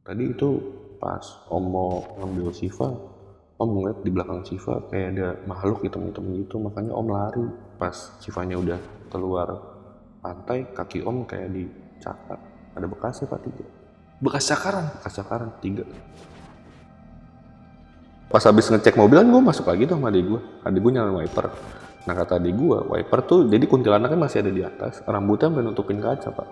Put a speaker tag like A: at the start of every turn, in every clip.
A: Tadi itu pas Om mau ngambil Siva, Om ngeliat di belakang Siva kayak ada makhluk hitam-hitam gitu, makanya Om lari. Pas Sivanya udah keluar pantai, kaki Om kayak dicakar. Ada bekasnya Pak, 3.
B: Bekas cakaran?
A: Bekas cakaran, 3. Pas habis ngecek mobil kan gue masuk lagi tuh sama adik gue. Adik gue nyalain wiper. Nah kata adik gue, wiper tuh jadi kuntilanaknya masih ada di atas, rambutnya sampai nutupin kaca Pak.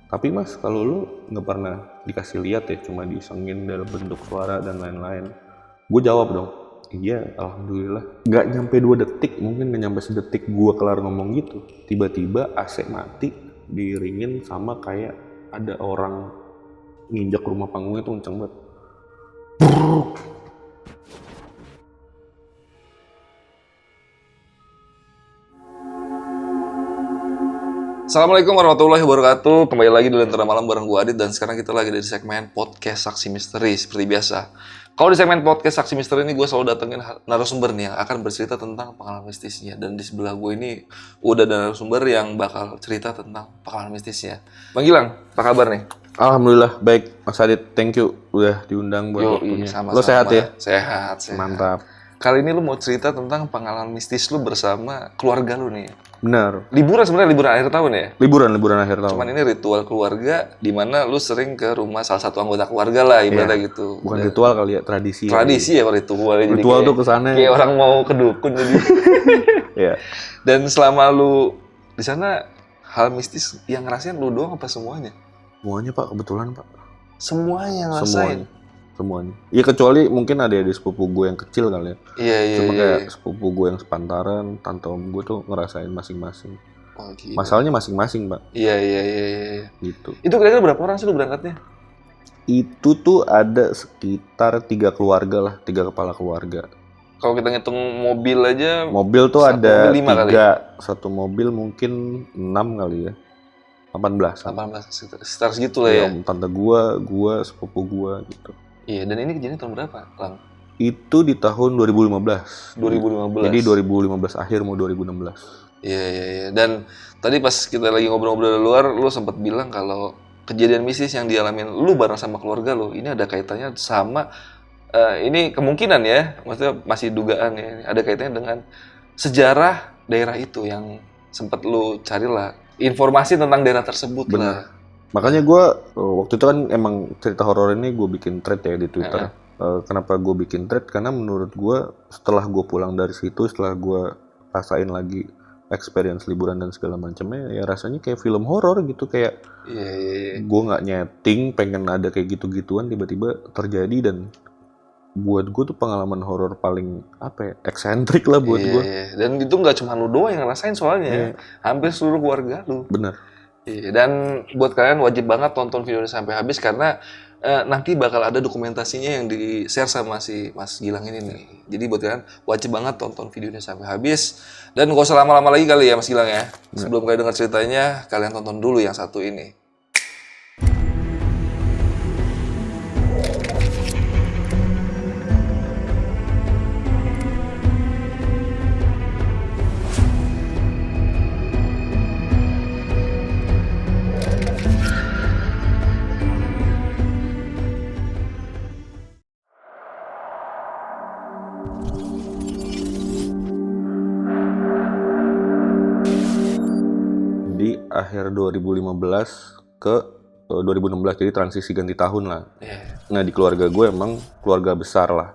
A: Tapi mas, kalau lu nggak pernah dikasih lihat ya, cuma disengin dalam bentuk suara dan lain-lain. Gue jawab dong, iya alhamdulillah. Nggak nyampe 2 detik, mungkin nggak nyampe sedetik gue kelar ngomong gitu. Tiba-tiba AC mati, diiringin sama kayak ada orang nginjak rumah panggungnya tuh kenceng banget.
B: Assalamualaikum warahmatullahi wabarakatuh. Kembali lagi di Lentera Malam bareng gue Adit. Dan sekarang kita lagi di segmen Podcast Saksi Misteri. Seperti biasa, kalau di segmen Podcast Saksi Misteri ini gue selalu datengin narasumber nih yang akan bercerita tentang pengalaman mistisnya. Dan di sebelah gue ini udah ada narasumber yang bakal cerita tentang pengalaman mistisnya. Bang Gilang, apa kabar nih?
A: Alhamdulillah baik Mas Adit, thank you udah diundang buat waktunya.
B: Sama-sama.
A: Lo sehat ya?
B: Sehat.
A: Mantap.
B: Kali ini lu mau cerita tentang pengalaman mistis lu bersama keluarga lu nih.
A: Benar.
B: Liburan sebenarnya, liburan akhir tahun ya?
A: Liburan akhir tahun.
B: Cuman ini ritual keluarga di mana lu sering ke rumah salah satu anggota keluarga lah ibaratnya gitu.
A: Bukan ritual kali ya, tradisi.
B: Tradisi ya kalau ritual.
A: Ritual tuh kesana.
B: Kayak orang mau ke dukun jadi.
A: Iya.
B: Dan selama lu di sana hal mistis yang ngerasain lu doang apa semuanya?
A: Semuanya Pak, kebetulan Pak.
B: Semuanya ngerasain?
A: Semuanya. Iya kecuali mungkin ada sepupu gue yang kecil kali ya.
B: Iya.
A: Cuma kayak sepupu gue yang sepantaran, tante om gue tuh ngerasain masing-masing.
B: Oh, gitu.
A: Masalahnya masing-masing Pak.
B: Iya.
A: Gitu.
B: Itu kira-kira berapa orang sih lu berangkatnya?
A: Itu tuh ada sekitar 3 keluarga lah, 3 kepala keluarga.
B: Kalau kita ngitung mobil aja,
A: mobil tuh
B: satu
A: ada
B: mobil 5
A: 3, satu mobil mungkin 6 kali ya. 18
B: sekitar segitu lah ya.
A: Tante gua, sepupu gua gitu.
B: Iya, dan ini kejadian tahun berapa, Lang?
A: Itu di tahun 2015.
B: 2015.
A: Jadi 2015 akhir mau 2016.
B: Iya. Dan tadi pas kita lagi ngobrol-ngobrol di luar, lu sempat bilang kalau kejadian mistis yang dialamin lu bareng sama keluarga lu, ini ada kaitannya sama ini kemungkinan ya, maksudnya masih dugaan ya, ada kaitannya dengan sejarah daerah itu yang sempat lu carilah informasi tentang daerah tersebut.
A: Bener.
B: Lah.
A: Makanya gue waktu itu kan emang cerita horor ini gue bikin thread ya di Twitter. Kenapa gue bikin thread? Karena menurut gue setelah gue pulang dari situ, setelah gue rasain lagi experience liburan dan segala macamnya, ya rasanya kayak film horor gitu, kayak gue nggak nyeting, pengen ada kayak gitu-gituan tiba-tiba terjadi. Dan buat gue tuh pengalaman horor paling eksentrik lah buat gue.
B: Dan itu nggak cuma lu doang yang ngerasain soalnya, hampir seluruh keluarga lu.
A: Bener.
B: Iya, dan buat kalian wajib banget tonton videonya sampai habis karena nanti bakal ada dokumentasinya yang di-share sama si Mas Gilang ini nih. Jadi buat kalian wajib banget tonton videonya sampai habis. Dan gak usah lama-lama lagi kali ya Mas Gilang ya. Sebelum kalian dengar ceritanya, kalian tonton dulu yang satu ini.
A: Di akhir 2015 ke 2016, jadi transisi ganti tahun lah. Nah di keluarga gue emang keluarga besar lah,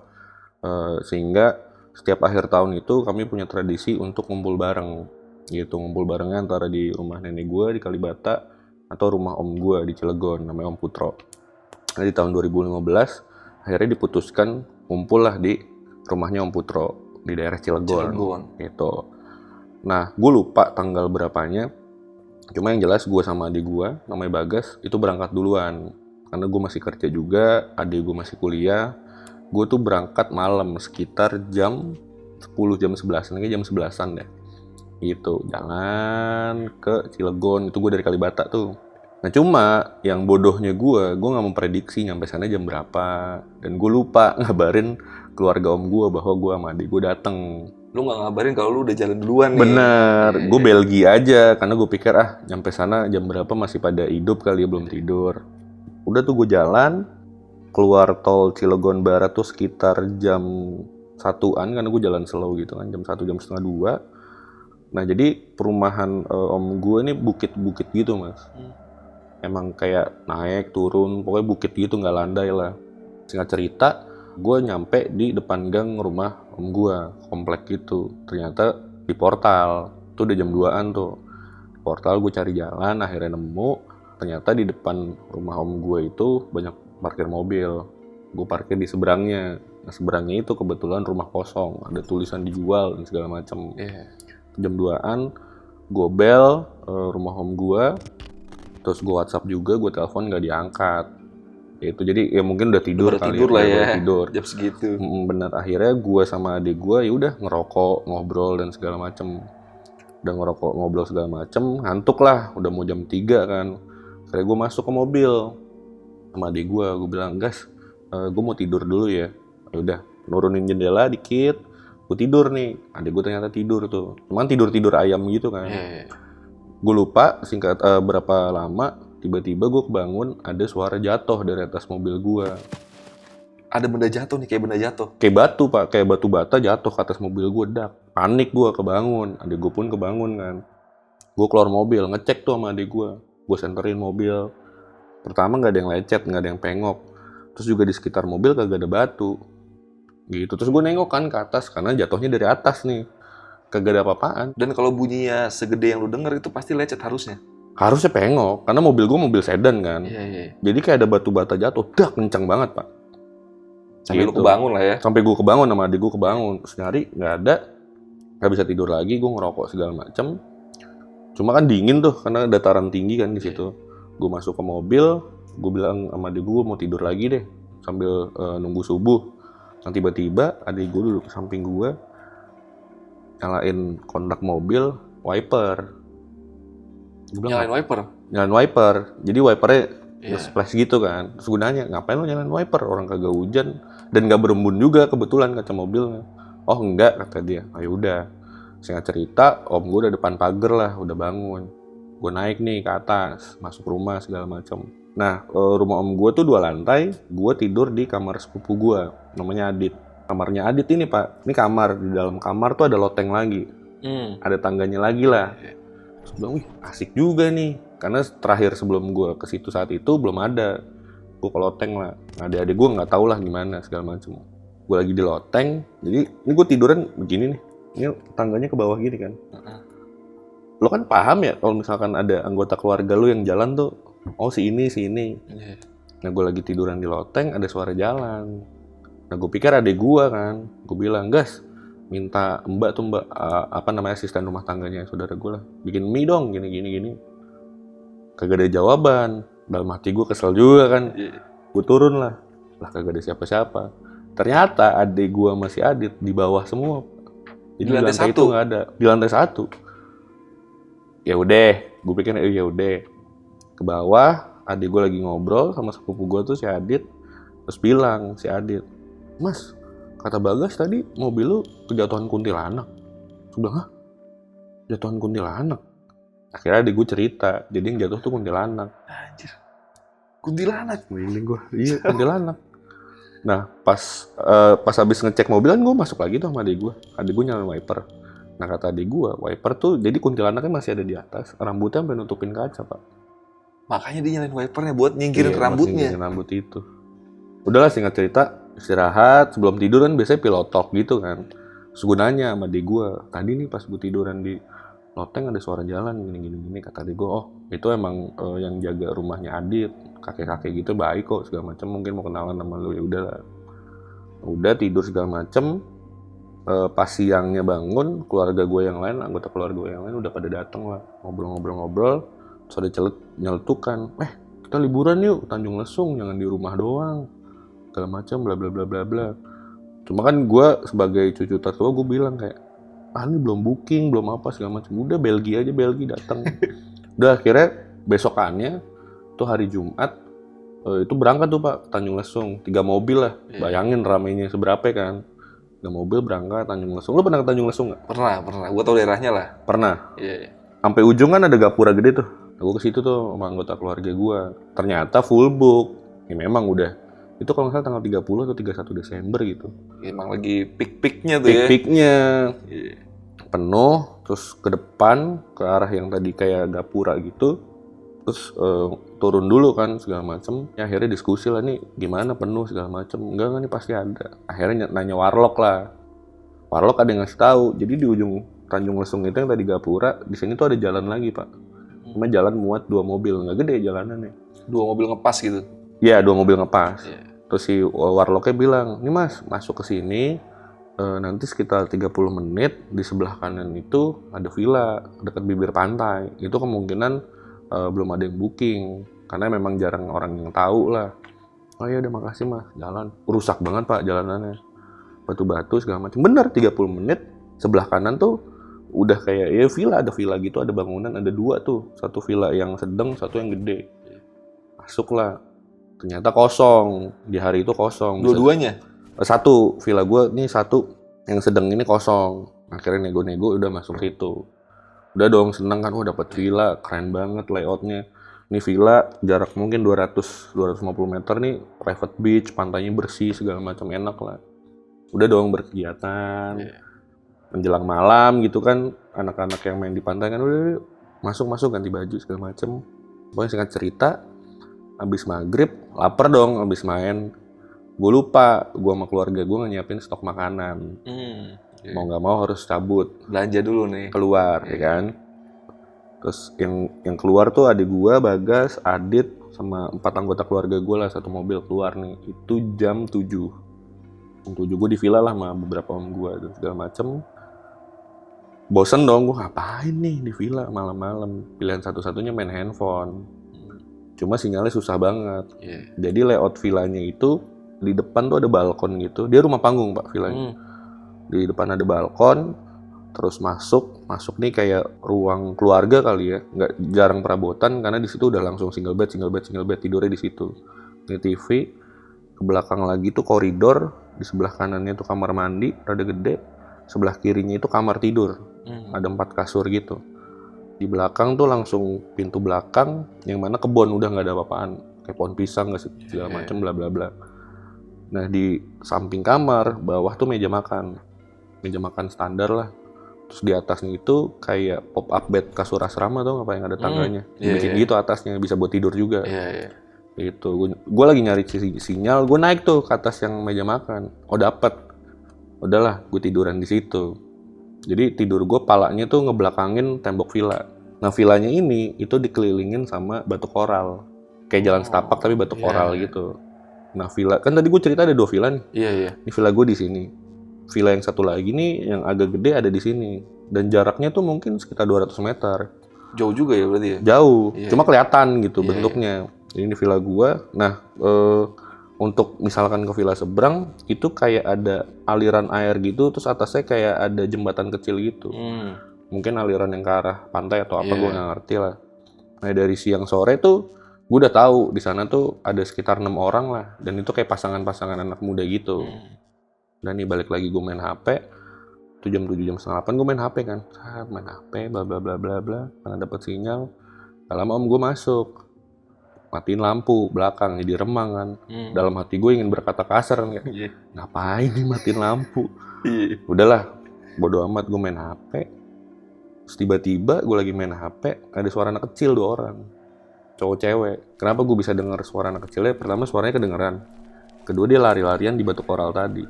A: sehingga setiap akhir tahun itu kami punya tradisi untuk ngumpul bareng gitu. Ngumpul barengnya antara di rumah nenek gue di Kalibata atau rumah om gue di Cilegon, namanya Om Putro. Nah di tahun 2015 akhirnya diputuskan ngumpul lah di rumahnya Om Putro di daerah Cilegon. Gitu. Nah gue lupa tanggal berapanya. Cuma yang jelas gue sama adik gue, namanya Bagas, itu berangkat duluan. Karena gue masih kerja juga, adik gue masih kuliah. Gue tuh berangkat malam, sekitar jam 10, jam 11, kayaknya jam 11-an deh. Gitu, jalan ke Cilegon, itu gue dari Kalibata tuh. Nah cuma, yang bodohnya gue gak memprediksi nyampe sana jam berapa. Dan gue lupa ngabarin keluarga om gue bahwa gue sama adik gue dateng.
B: Lu gak ngabarin kalau lu udah jalan duluan nih.
A: Bener, gue Belgia aja karena gue pikir nyampe sana jam berapa masih pada hidup kali ya, belum tidur. Udah tuh gue jalan, keluar tol Cilegon Barat tuh sekitar jam 1-an, karena gue jalan slow gitu kan, jam 1, jam setengah 2. Nah jadi perumahan om gue ini bukit-bukit gitu mas. Emang kayak naik turun, pokoknya bukit gitu, nggak landai lah. Singkat cerita, gue nyampe di depan gang rumah om gue, komplek gitu. Ternyata di portal, tuh udah jam 2-an tuh. Di portal gue cari jalan, akhirnya nemu. Ternyata di depan rumah om gue itu banyak parkir mobil. Gue parkir di seberangnya. Nah seberangnya itu kebetulan rumah kosong, ada tulisan dijual dan segala macam. Jam 2-an, gue bel rumah om gue. Terus gue WhatsApp juga, gue telepon nggak diangkat. Itu jadi ya mungkin udah tidur kali
B: tidur lah ya.
A: Tidur.
B: Jam segitu.
A: Bener, akhirnya gue sama adik gue ya udah ngerokok, ngobrol dan segala macem. Udah ngerokok, ngobrol segala macem, ngantuk lah, udah mau jam 3 kan. Akhirnya gue masuk ke mobil sama adik gue bilang, "Gas, gue mau tidur dulu ya." Udah nurunin jendela dikit, gue tidur nih. Adik gue ternyata tidur tuh, cuman tidur ayam gitu kan. Gue lupa singkat berapa lama, tiba-tiba gue kebangun ada suara jatuh dari atas mobil gue.
B: Ada benda jatuh nih, kayak benda jatuh.
A: Kayak batu pak, kayak batu bata jatuh ke atas mobil gue. Dak, panik gue, kebangun. Adik gue pun kebangun kan. Gue keluar mobil, ngecek tuh sama adik gue. Gue senterin mobil. Pertama nggak ada yang lecet, nggak ada yang pengok. Terus juga di sekitar mobil kagak ada batu. Gitu. Terus gue nengok kan ke atas, karena jatuhnya dari atas nih. Kagak ada apa-apaan.
B: Dan kalau bunyinya segede yang lu denger itu pasti lecet harusnya.
A: Harusnya pengok, karena mobil gue mobil sedan kan. Jadi kayak ada batu bata jatuh, dak kencang banget pak.
B: Sampai
A: gitu.
B: lu kebangun lah ya.
A: Sampai gue kebangun sama adik gue kebangun. Terus nyari, nggak ada. Nggak bisa tidur lagi, gue ngerokok segala macem. Cuma kan dingin tuh, karena dataran tinggi kan di situ. Gue masuk ke mobil, gue bilang sama adik gue mau tidur lagi deh. Sambil nunggu subuh. Nah tiba-tiba adik gue duduk samping gue, nyalain kontak mobil, wiper.
B: Nyalain wiper?
A: Nyalain wiper. Jadi wipernya nge-splash gitu kan. Terus gue nanya, ngapain lo nyalain wiper? Orang kagak hujan. Dan gak berembun juga kebetulan kaca mobilnya. Oh enggak, kata dia. Ayo udah. Singkat cerita, om gue udah depan pagar lah, udah bangun. Gue naik nih ke atas, masuk rumah segala macam. Nah, rumah om gue tuh 2 lantai. Gue tidur di kamar sepupu gue, namanya Adit. Kamarnya Adit ini pak, ini kamar, di dalam kamar tuh ada loteng lagi, ada tangganya lagi lah. Terus bilang, wih asik juga nih, karena terakhir sebelum gue ke situ saat itu belum ada. Gue ke loteng lah, nah adik-adik gue nggak tahu lah gimana segala macam. Gue lagi di loteng, jadi ini gue tiduran begini nih, ini tangganya ke bawah gini kan. Lo kan paham ya kalau misalkan ada anggota keluarga lo yang jalan tuh, oh si ini. Nah gue lagi tiduran di loteng, ada suara jalan. Nah gue pikir adek gue kan, gue bilang, "Gas, minta mbak asisten rumah tangganya saudara gue lah, bikin mie dong, gini. Kagak ada jawaban. Dalam hati gue kesel juga kan. Gue turun lah kagak ada siapa-siapa. Ternyata adek gue masih Adit di bawah semua. Jadi di lantai itu nggak ada, di lantai 1. Ya udah, gue pikir ya udah. Ke bawah, adek gue lagi ngobrol sama sepupu gue tuh si Adit. Terus bilang si Adit, "Mas, kata Bagas tadi mobil lu kejatuhan kuntilanak." Gue bilang, "Hah? Jatuhan kuntilanak?" Akhirnya adik gue cerita, jadi yang jatuh tuh kuntilanak.
B: Anjir, kuntilanak?
A: Merinding gue, iya kuntilanak. Nah pas habis ngecek mobil kan gue masuk lagi tuh sama adik gue nyalain wiper. Nah kata adik gue, wiper tuh jadi kuntilanaknya masih ada di atas, rambutnya sampai nutupin kaca pak.
B: Makanya dia nyalain wipernya buat nyingkirin rambutnya.
A: Nyingkirin rambut itu. Udahlah singkat cerita, istirahat, sebelum tidur kan biasanya pillow talk gitu kan. Terus gue nanya sama adik gue, tadi nih pas gue tiduran di loteng ada suara jalan gini, kata adik gue, oh itu emang yang jaga rumahnya Adit, kakek-kakek gitu baik kok segala macam, mungkin mau kenalan sama lu. Ya udahlah. Udah tidur segala macam. Pas siangnya bangun, keluarga gue yang lain, anggota keluarga gue yang lain udah pada datang lah, ngobrol-ngobrol. Terus ada nyeletukan, kita liburan yuk Tanjung Lesung, jangan di rumah doang, segala macam bla bla bla bla bla. Cuma kan gue sebagai cucu tertua gue bilang kayak, ini belum booking, belum apa segala macam. Udah Belgia datang. Udah akhirnya besokannya tuh hari Jumat itu berangkat tuh pak Tanjung Lesung, 3 mobil lah. Bayangin ramainya seberapa kan. 3 mobil berangkat Tanjung Lesung. Lu pernah ke Tanjung Lesung nggak?
B: Pernah. Gue tau daerahnya lah.
A: Pernah.
B: Iya.
A: Sampai ujung kan ada gapura gede tuh. Gue ke situ tuh sama anggota keluarga gue. Ternyata full book. Ya memang udah. Itu kalau nggak salah tanggal 30 atau 31 Desember gitu.
B: Emang lagi peak-peaknya tuh ya.
A: Peak-peaknya. Penuh, terus ke depan, ke arah yang tadi kayak gapura gitu. Terus turun dulu kan segala macem. Ya akhirnya diskusi lah nih gimana penuh segala macem. Enggak nih pasti ada. Akhirnya nanya warlock lah. Warlock ada yang ngasih tahu. Jadi di ujung Tanjung Lesung itu yang tadi gapura, di sini tuh ada jalan lagi pak. Cuma jalan muat 2 mobil, nggak gede jalanannya.
B: 2 mobil ngepas gitu?
A: Iya, 2 mobil ngepas. Terus si warlocknya bilang, nih mas, masuk ke sini, nanti sekitar 30 menit, di sebelah kanan itu ada villa, dekat bibir pantai. Itu kemungkinan belum ada yang booking, karena memang jarang orang yang tahu lah. Oh iya udah makasih mas, jalan. Rusak banget pak jalanannya. Batu-batu segala macam. Bener, 30 menit, sebelah kanan tuh udah kayak ya villa, ada villa gitu, ada bangunan, ada 2 tuh, satu villa yang sedang, satu yang gede. Masuklah, ternyata kosong, di hari itu kosong.
B: Dua-duanya?
A: Satu, villa gue nih satu, yang sedang ini kosong. Akhirnya nego-nego udah masuk situ. Udah dong seneng kan, dapat villa, keren banget layoutnya. Ini villa jarak mungkin 200-250 meter nih, private beach, pantainya bersih, segala macam enak lah. Udah dong berkegiatan. Menjelang malam gitu kan, anak-anak yang main di pantai kan udah masuk ganti baju segala macem. Pokoknya singkat cerita, abis maghrib lapar dong, abis main. Gue lupa, gue sama keluarga gue nyiapin stok makanan. Mau nggak mau harus cabut,
B: belanja dulu nih,
A: keluar ya kan. Terus yang keluar tuh adik gue, Bagas, Adit, sama 4 anggota keluarga gue lah, satu mobil keluar nih. Itu jam 7. Jam 7 gue di villa lah sama beberapa om gue dan segala macem. Bosen dong, gue ngapain nih di villa malam-malam. Pilihan satu-satunya main handphone. Cuma sinyalnya susah banget. Jadi layout villanya itu, di depan tuh ada balkon gitu. Dia rumah panggung pak villanya. Di depan ada balkon, terus masuk nih kayak ruang keluarga kali ya. Nggak jarang perabotan, karena di situ udah langsung single bed, tidurnya di situ. Ini TV, ke belakang lagi tuh koridor, di sebelah kanannya tuh kamar mandi, rada gede. Sebelah kirinya itu kamar tidur. Ada 4 kasur gitu. Di belakang tuh langsung pintu belakang, yang mana kebun udah nggak ada apa-apaan, kayak pohon pisang nggak segala macam bla bla bla. Nah di samping kamar bawah tuh meja makan standar lah. Terus di atasnya itu kayak pop up bed kasur asrama tuh apa yang ada tangganya, dibikin gitu atasnya, bisa buat tidur juga. Gitu. Gue lagi nyari sinyal, gue naik tuh ke atas yang meja makan. Oh dapet, udahlah gue tiduran di situ. Jadi tidur gue palanya tuh ngebelakangin tembok villa. Nah villanya ini itu dikelilingin sama batu koral, kayak jalan setapak tapi batu koral gitu. Nah villa kan tadi gue cerita ada 2 villa nih. Ini villa gue di sini. Villa yang satu lagi nih yang agak gede ada di sini. Dan jaraknya tuh mungkin sekitar 200 meter.
B: Jauh juga ya berarti ya?
A: Jauh, cuma kelihatan gitu bentuknya. Ini villa gue. Nah untuk misalkan ke villa seberang itu kayak ada aliran air gitu, terus atasnya kayak ada jembatan kecil gitu. Mungkin aliran yang ke arah pantai atau apa, gue nggak ngerti lah. Nah dari siang sore tuh gue udah tahu di sana tuh ada sekitar 6 orang lah, dan itu kayak pasangan-pasangan anak muda gitu. Dan nih balik lagi gue main HP, itu jam 7 jam setengah 8 gue main HP kan, main HP bla bla bla bla bla, karena dapet sinyal. Gak lama om gue masuk, matiin lampu belakang jadi remang kan. Dalam hati gue ingin berkata kasar kan, ngapain nih matiin lampu. Udahlah bodo amat, gue main HP. Terus tiba-tiba gue lagi main HP, ada suara anak kecil 2 orang, cowok cewek. Kenapa gue bisa dengar suara anak kecilnya? Pertama suaranya kedengeran, kedua dia lari-larian di batu koral tadi.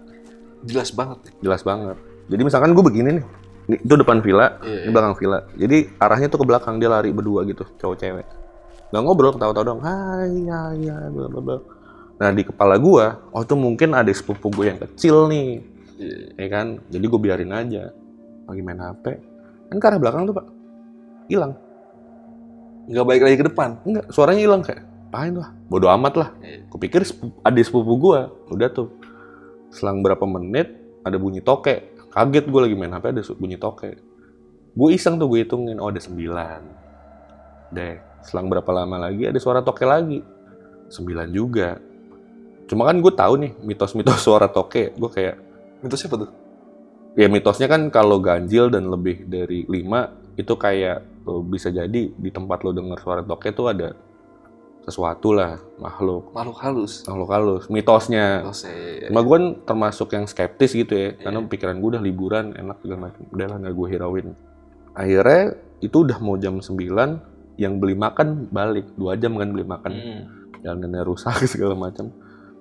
B: Jelas banget.
A: Jadi misalkan gue begini nih, itu depan villa, ini belakang villa. Jadi arahnya tuh ke belakang, dia lari berdua gitu, cowok cewek. Gak ngobrol, ketawa-tawa dong, hai, bla bla bla. Nah di kepala gue, oh itu mungkin ada sepupu gue yang kecil nih, ya kan? Jadi gue biarin aja, lagi main HP, kan ke arah belakang tuh pak, hilang.
B: Nggak balik lagi ke depan?
A: Enggak, suaranya hilang kayak, apain lah, bodo amat lah. Kupikir ada sepupu gue, udah tuh. Selang berapa menit ada bunyi tokek, kaget gue lagi main HP ada bunyi tokek. Gue iseng tuh, gue hitungin, oh ada 9. Deh. Selang berapa lama lagi ada suara toke lagi, 9 juga. Cuma kan gue tahu nih mitos-mitos suara toke. Gue kayak,
B: mitosnya apa tuh?
A: Ya mitosnya kan kalau ganjil dan lebih dari 5 itu kayak bisa jadi di tempat lo denger suara toke tuh ada sesuatu lah, makhluk
B: halus.
A: mitosnya.
B: Iya.
A: Cuma gue kan termasuk yang skeptis gitu ya, karena pikiran gue udah liburan, enak segala macam. Udah lah, nggak gue hirauin. Akhirnya itu udah mau jam 9, yang beli makan balik. 2 jam kan beli makan. Jalanannya rusak segala macam.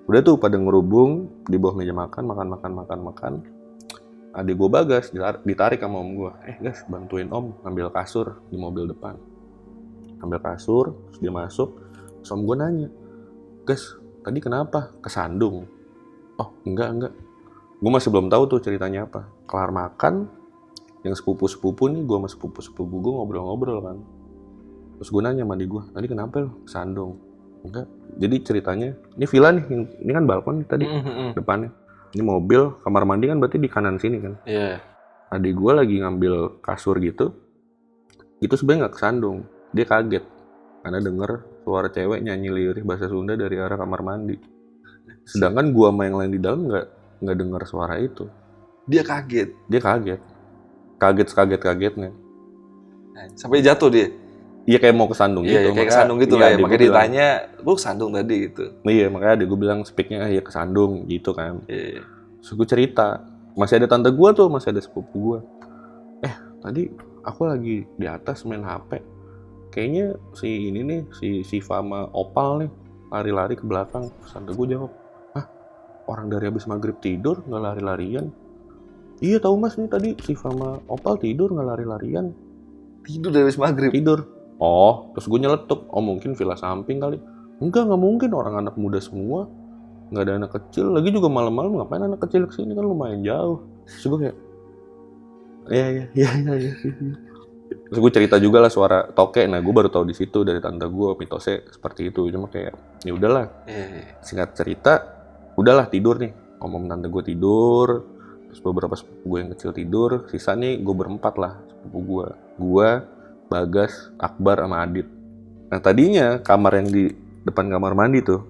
A: Udah tuh pada ngerubung di bawah meja makan. Adik gue Bagas ditarik sama om gue. Gas, bantuin om ngambil kasur di mobil depan. Ambil kasur, terus dia masuk. Terus om gue nanya, Gas, tadi kenapa? Kesandung? Oh, enggak. Gue masih belum tahu tuh ceritanya apa. Kelar makan, yang sepupu-sepupu nih, gue sama sepupu-sepupu gue ngobrol-ngobrol kan. Terus gue nanya sama adik gue, tadi kenapa lo kesandung? Enggak. Jadi ceritanya, ini villa nih, ini kan balkon nih tadi, depannya. Ini mobil, kamar mandi kan berarti di kanan sini kan.
B: Iya.
A: Adik gue lagi ngambil kasur gitu, itu sebenarnya nggak kesandung. Dia kaget, karena denger suara cewek nyanyi lirih bahasa Sunda dari arah kamar mandi. Sedangkan gue sama yang lain di dalam nggak denger suara itu.
B: Dia kaget.
A: Kaget-kagetnya.
B: Sampai jatuh dia.
A: Iya, kayak mau kesandung gitu.
B: Iya, kayak kesandung gitu lah ya. Makanya ditanya, lu kesandung tadi gitu.
A: Iya, makanya adik gue bilang speaknya ya kesandung gitu kan.
B: Iya.
A: Terus gue cerita, masih ada tante gue tuh, masih ada sepupu gue. Tadi aku lagi di atas main HP. Kayaknya si ini nih, si Siva sama Opal nih lari-lari ke belakang. Terus tante gue jawab, orang dari habis maghrib tidur nggak lari-larian? Iya tahu mas, nih tadi Siva sama Opal tidur nggak lari-larian.
B: Tidur dari habis maghrib?
A: Tidur. Oh, terus gue nyeletuk, mungkin villa samping kali. Nggak mungkin, orang anak muda semua. Nggak ada anak kecil, lagi juga malam-malam ngapain anak kecil kesini, kan lumayan jauh. Terus gue kayak, iya. Terus gue cerita juga lah suara toke. Nah, gue baru tahu di situ dari tante gue mitosnya seperti itu. Cuma kayak, ya udahlah. Singkat cerita, udahlah tidur nih. Om tante gue tidur, terus beberapa sepupu gue yang kecil tidur. Sisa nih gue berempat lah sepupu gue. Gue, Bagas, Akbar, sama Adit. Nah tadinya kamar yang di depan kamar mandi tuh,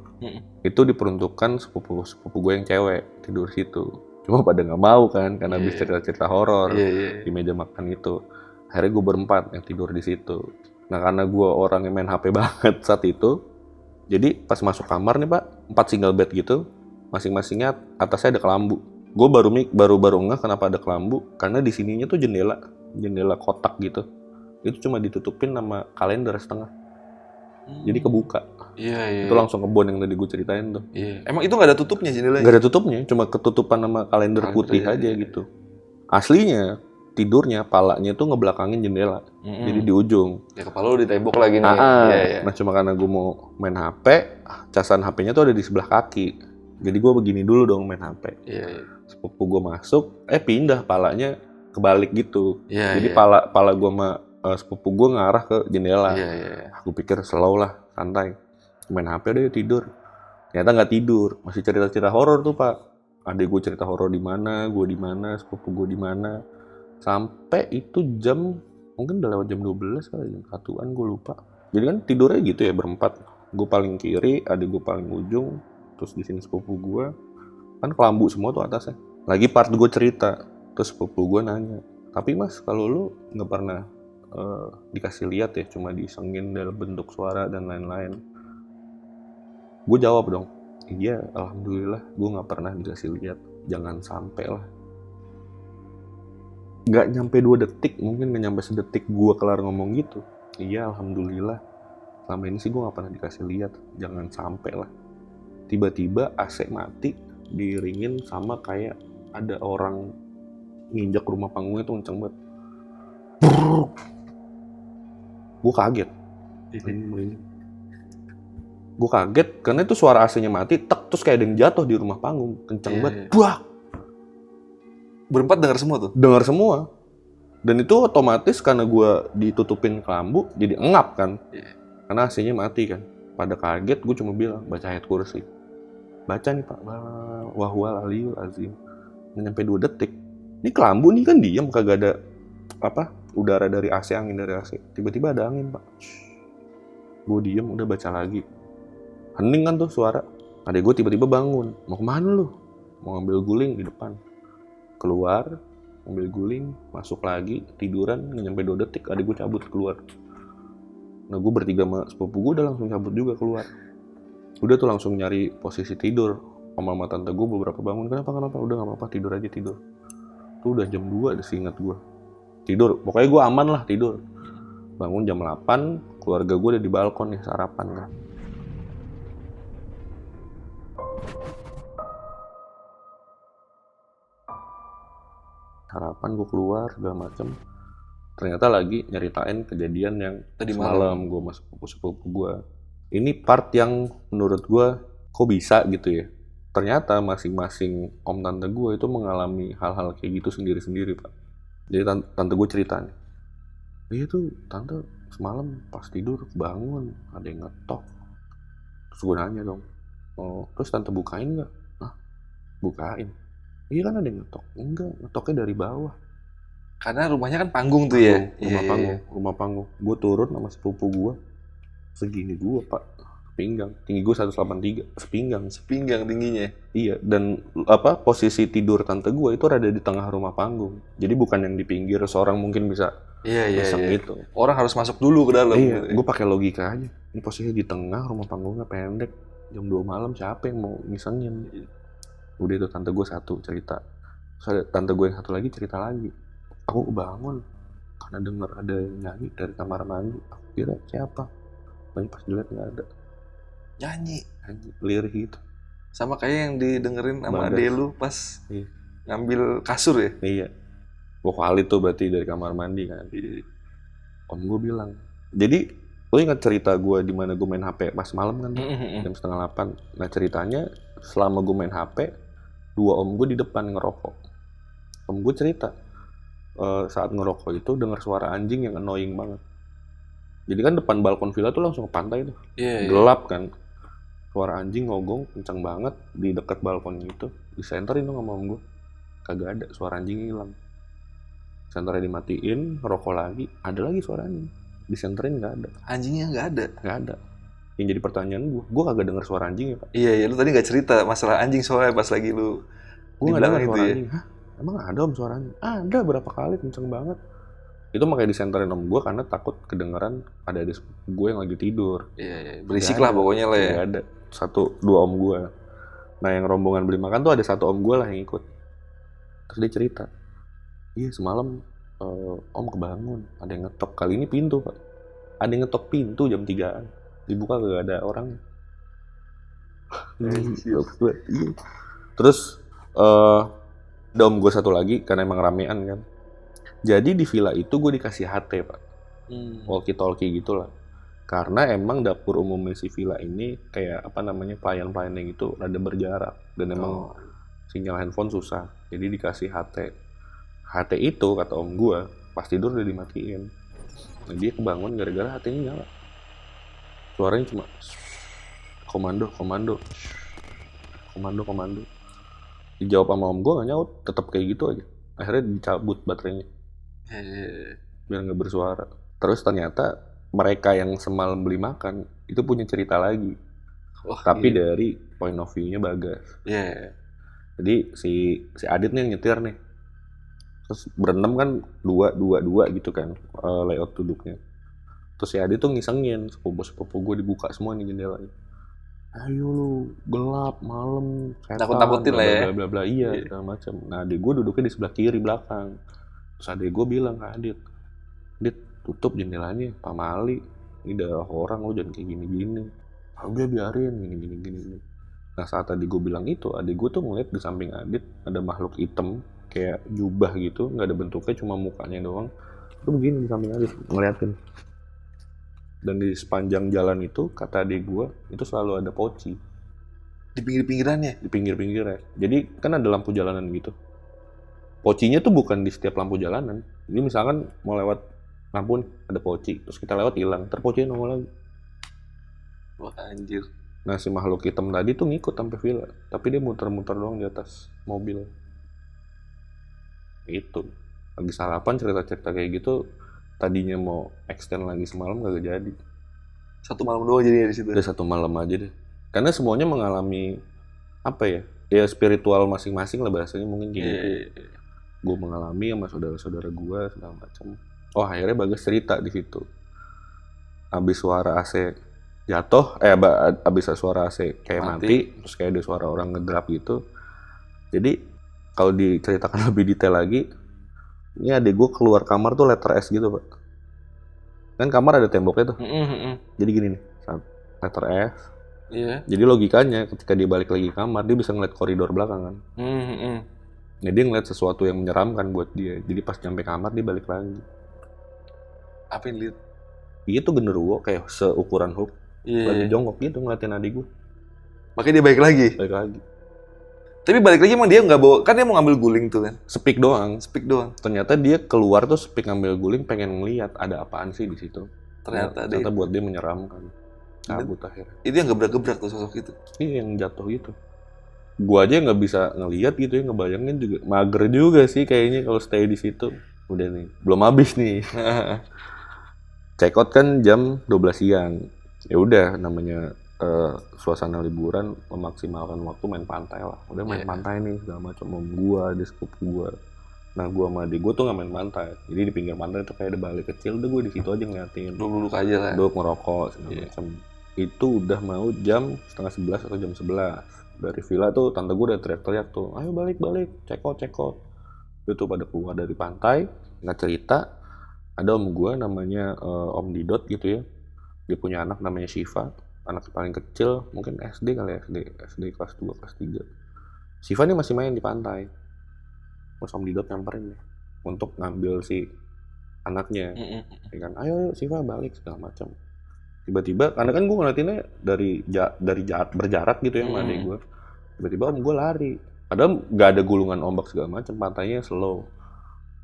A: itu diperuntukkan sepupu gue yang cewek tidur situ. Cuma pada nggak mau kan, karena habis cerita-cerita horor di meja makan itu. Akhirnya gue berempat yang tidur di situ. Nah karena gue orang yang main HP banget saat itu, jadi pas masuk kamar nih pak, 4 single bed gitu, masing-masingnya atasnya ada kelambu. Gue baru ngeh kenapa ada kelambu, karena di sininya tuh jendela kotak gitu. Itu cuma ditutupin sama kalender setengah. Jadi kebuka.
B: Iya.
A: Itu langsung kebon yang tadi gue ceritain tuh.
B: Iya. Emang itu nggak ada tutupnya jendelanya?
A: Nggak ada tutupnya, cuma ketutupan sama kalender putih aja gitu. Aslinya tidurnya palanya tuh ngebelakangin jendela. Jadi di ujung.
B: Ya kepala lu di tembok lagi nih. Iya.
A: Nah cuma karena gue mau main HP, casan HP-nya tuh ada di sebelah kaki. Jadi gue begini dulu dong main HP.
B: Iya.
A: Sepupu gue masuk, pindah palanya kebalik gitu.
B: Iya.
A: Jadi pala gue sama sepupu gue ngarah ke jendela.
B: Iya.
A: Aku pikir slow lah, santai. Main HP deh tidur. Ternyata nggak tidur, masih cerita-cerita horor tuh pak. Adik gue cerita horor di mana, gue di mana, sepupu gue di mana. Sampai itu jam mungkin udah lewat jam 12 kali, jam 1-an gue lupa. Jadi kan tidurnya gitu ya berempat. Gue paling kiri, adik gue paling ujung, terus di sini sepupu gue. Kan kelambu semua tuh atasnya. Lagi part gue cerita, terus sepupu gue nanya, tapi mas kalau lu nggak pernah dikasih lihat ya, cuma disengin dalam bentuk suara dan lain-lain. Gue jawab dong, iya alhamdulillah gue nggak pernah dikasih lihat, jangan sampai lah. Nggak nyampe 2 detik, mungkin nggak nyampe sedetik gue kelar ngomong gitu. Iya alhamdulillah, selama ini sih gue nggak pernah dikasih lihat, jangan sampai lah. Tiba-tiba AC mati, diiringin sama kayak ada orang nginjak rumah panggungnya tuh kenceng banget. Gue kaget. Gue kaget karena itu suara AC-nya mati, terus kayak ada yang jatuh di rumah panggung, kenceng banget. Buah.
B: Berempat dengar semua tuh?
A: Dengar semua. Dan itu otomatis karena gue ditutupin kelambu, jadi engap kan. Karena AC-nya mati kan. Pada kaget, gue cuma bilang, baca ayat kursi. Baca nih pak, wahwal aliyul azim. Nggak nyampe 2 detik. Ini kelambu nih kan diem, kagak ada udara dari AC, angin dari AC. Tiba-tiba ada angin pak. Gue diem, udah baca lagi. Hening kan tuh suara. Adek gue tiba-tiba bangun. Mau kemana lu? Mau ngambil guling di depan. Keluar, ambil guling, masuk lagi, tiduran, nggak nyampe 2 detik, adik gue cabut keluar. Nah gue bertiga sama sepupu gue udah langsung cabut juga keluar. Udah tuh langsung nyari posisi tidur. Om sama tante gue beberapa bangun, kenapa, udah gak apa-apa, tidur aja tidur. Tuh udah jam 2 udah seingat gue. Tidur, pokoknya gue aman lah tidur. Bangun jam 8, keluarga gue udah di balkon nih sarapan kan. Sarapan gue keluar segala macem. Ternyata lagi nyeritain kejadian yang tadi malam gue sama sepupu gue. Ini part yang menurut gue kok bisa gitu ya. Ternyata masing-masing om tante gue itu mengalami hal-hal kayak gitu sendiri-sendiri pak. Jadi tante gue cerita nih, iya tuh tante semalam pas tidur bangun ada yang ngetok. Terus gue nanya dong, oh terus tante bukain nggak? Nah bukain. Iya kan ada yang ngetok. Enggak, ngetoknya dari bawah.
B: Karena rumahnya kan panggung tuh ya.
A: Rumah panggung. Gue turun sama sepupu gue. Segini gue pak, sepinggang. Tinggi gue 183, sepinggang tingginya. Iya, dan posisi tidur tante gue itu ada di tengah rumah panggung. Jadi bukan yang di pinggir, seorang mungkin bisa iseng gitu.
B: Orang harus masuk dulu ke dalam.
A: Iya, gitu. Gue pakai logika aja. Ini posisi di tengah, rumah panggungnya pendek. Jam 2 malam siapa yang mau ngisengin? Udah itu tante gue satu cerita. Terus tante gue yang satu lagi cerita lagi. Aku bangun karena dengar ada yang nyanyi dari kamar mandi. Aku kira siapa? Tapi pas dilihat nggak ada.
B: Nyanyi
A: lirik gitu.
B: Sama kayak yang didengerin sama ade lu pas ngambil kasur ya?
A: Iya. Gue valid tuh berarti dari kamar mandi kan. Om gue bilang. Jadi lo ingat cerita gue di mana gue main HP pas malam kan? Jam 7:30. Nah ceritanya selama gue main HP, 2 om gue di depan ngerokok. Om gue cerita saat ngerokok itu dengar suara anjing yang annoying banget. Jadi kan depan balkon villa tuh langsung ke pantai tuh. Gelap kan. Suara anjing ngogong kencang banget di dekat balkon itu. Disenterin dong sama om gue. Kagak ada, suara anjing hilang. Senternya dimatiin, ngerokok lagi, ada lagi suara anjing. Disenterin nggak ada.
B: Anjingnya nggak ada?
A: Nggak ada. Yang jadi pertanyaan gue kagak denger suara anjing ya pak.
B: Iya, lu tadi nggak cerita masalah anjing soalnya pas lagi lu
A: gue nggak denger suara anjing. Hah? Emang ada om suara anjing? Ada berapa kali kenceng banget. Itu makanya disenterin om gue karena takut kedengeran ada gue yang lagi tidur.
B: Iya. Berisik lah pokoknya lah ya.
A: Gak ada. 1-2 om gue. Nah yang rombongan beli makan tuh ada 1 om gue lah yang ikut. Terus dia cerita, iya semalam om kebangun, ada yang ngetok. Kali ini pintu pak. Ada yang ngetok pintu jam 3-an. Dibuka gak ada orangnya. Terus ada om gue satu lagi karena emang ramean kan. Jadi di villa itu gue dikasih HT pak, walkie-talkie gitulah. Karena emang dapur umumnya si villa ini kayak pelayan-pelayannya gitu rada berjarak dan emang sinyal handphone susah. Jadi dikasih HT. HT itu kata om gue pas tidur udah dimatiin. Nah dia kebangun gara-gara HT-nya nyala. Suaranya cuma komando. Dijawab sama om gue gak nyaut, tetap kayak gitu aja. Akhirnya dicabut baterainya biar nggak bersuara. Terus ternyata mereka yang semalam beli makan itu punya cerita lagi, tapi dari point of view-nya Bagas. Jadi si Adit nih yang nyetir nih. Terus berenam kan dua gitu kan layout duduknya. Terus si Adit tuh ngisengin sepupu gue dibuka semua nih jendelanya. Ayo lu gelap malam,
B: takut-takutin lah ya.
A: Bla bla iya segala macam. Nah adik gue duduknya di sebelah kiri belakang. Terus adik gue bilang ke Adit, tutup jendelanya, Pak Mali, ini darah orang, lu jangan kayak gini-gini. Udah biarin, gini. Nah saat tadi gue bilang itu, adik gue tuh ngeliat di samping Adit ada makhluk hitam, kayak jubah gitu, nggak ada bentuknya, cuma mukanya doang. Itu begini di samping Adit, ngeliatin. Dan di sepanjang jalan itu, kata adik gue, itu selalu ada poci.
B: Di pinggir-pinggirannya?
A: Di pinggir-pinggirnya. Jadi kan ada lampu jalanan gitu. Pocinya tuh bukan di setiap lampu jalanan. Jadi misalkan mau lewat lampu nih, ada poci. Terus kita lewat hilang, terpocinya nongol lagi.
B: Wah anjir.
A: Nah si makhluk hitam tadi tuh ngikut sampai villa. Tapi dia muter-muter doang di atas mobil. Itu. Lagi sarapan cerita-cerita kayak gitu. Tadinya mau extend lagi semalam gak jadi.
B: 1 malam doang jadi di situ.
A: Udah 1 malam aja deh. Karena semuanya mengalami apa ya? Ya spiritual masing-masing lah bahasanya mungkin gitu. gue mengalami sama saudara-saudara gue segala macam. Oh akhirnya Bagas cerita di situ. Abis suara AC jatuh, abis suara AC kayak mati, terus kayak ada suara orang ngedrap gitu. Jadi kalau diceritakan lebih detail lagi, ini adik gue keluar kamar tuh letter S gitu Pak. Kan kamar ada temboknya tuh. Jadi gini nih, letter S.
B: Iya.
A: Jadi logikanya ketika dia balik lagi ke kamar, dia bisa ngeliat koridor belakang kan. Jadi dia ngeliat sesuatu yang menyeramkan buat dia. Jadi pas nyampe kamar dia balik lagi.
B: Apa yang lihat?
A: Itu genderuwo kayak seukuran hook. Lagi jongkok gitu ngeliatin adik gue.
B: Makanya dia balik lagi. Tapi balik lagi emang dia nggak bawa, kan dia mau ngambil guling tuh kan?
A: Speak doang.
B: Ternyata
A: dia keluar tuh speak ngambil guling, pengen ngeliat ada apaan sih di situ.
B: Ternyata
A: buat dia menyeramkan. Cabut akhirnya.
B: Itu yang gebrak-gebrak tuh sosok itu.
A: Iya yang jatuh gitu. Gua aja nggak bisa ngeliat gitu ya, ngebayangin juga. Mager juga sih kayaknya kalau stay di situ. Udah nih, belum habis nih. Check out kan jam 12 siang. Ya udah namanya suasana liburan, memaksimalkan waktu main pantai lah. Udah main pantai nih segala macam. Om gua, ada sepupu gua. Nah gua sama adik gua tuh nggak main pantai. Jadi di pinggir pantai tuh kayak ada balik kecil. Udah gua di situ aja ngeliatin.
B: Duduk aja lah.
A: Duduk ngerokok segala macam. Itu udah mau jam 10:30 atau jam 11. Dari villa tuh tante gua udah teriak-teriak tuh. Ayo balik, check out. Itu pada keluar dari pantai, nggak cerita. Ada om gua namanya Om Didot gitu ya. Dia punya anak namanya Shiva. Anak paling kecil, mungkin SD kali ya, SD kelas 2, kelas 3. Shiva nih masih main di pantai. Terus Om Didot nyamperin nih, untuk ngambil si anaknya. Ya kan, ayo Shiva balik, segala macam. Tiba-tiba, karena kan gue ngeliatinnya dari berjarak gitu ya sama adik gue. Tiba-tiba om gue lari. Padahal gak ada gulungan ombak segala macam, pantainya slow.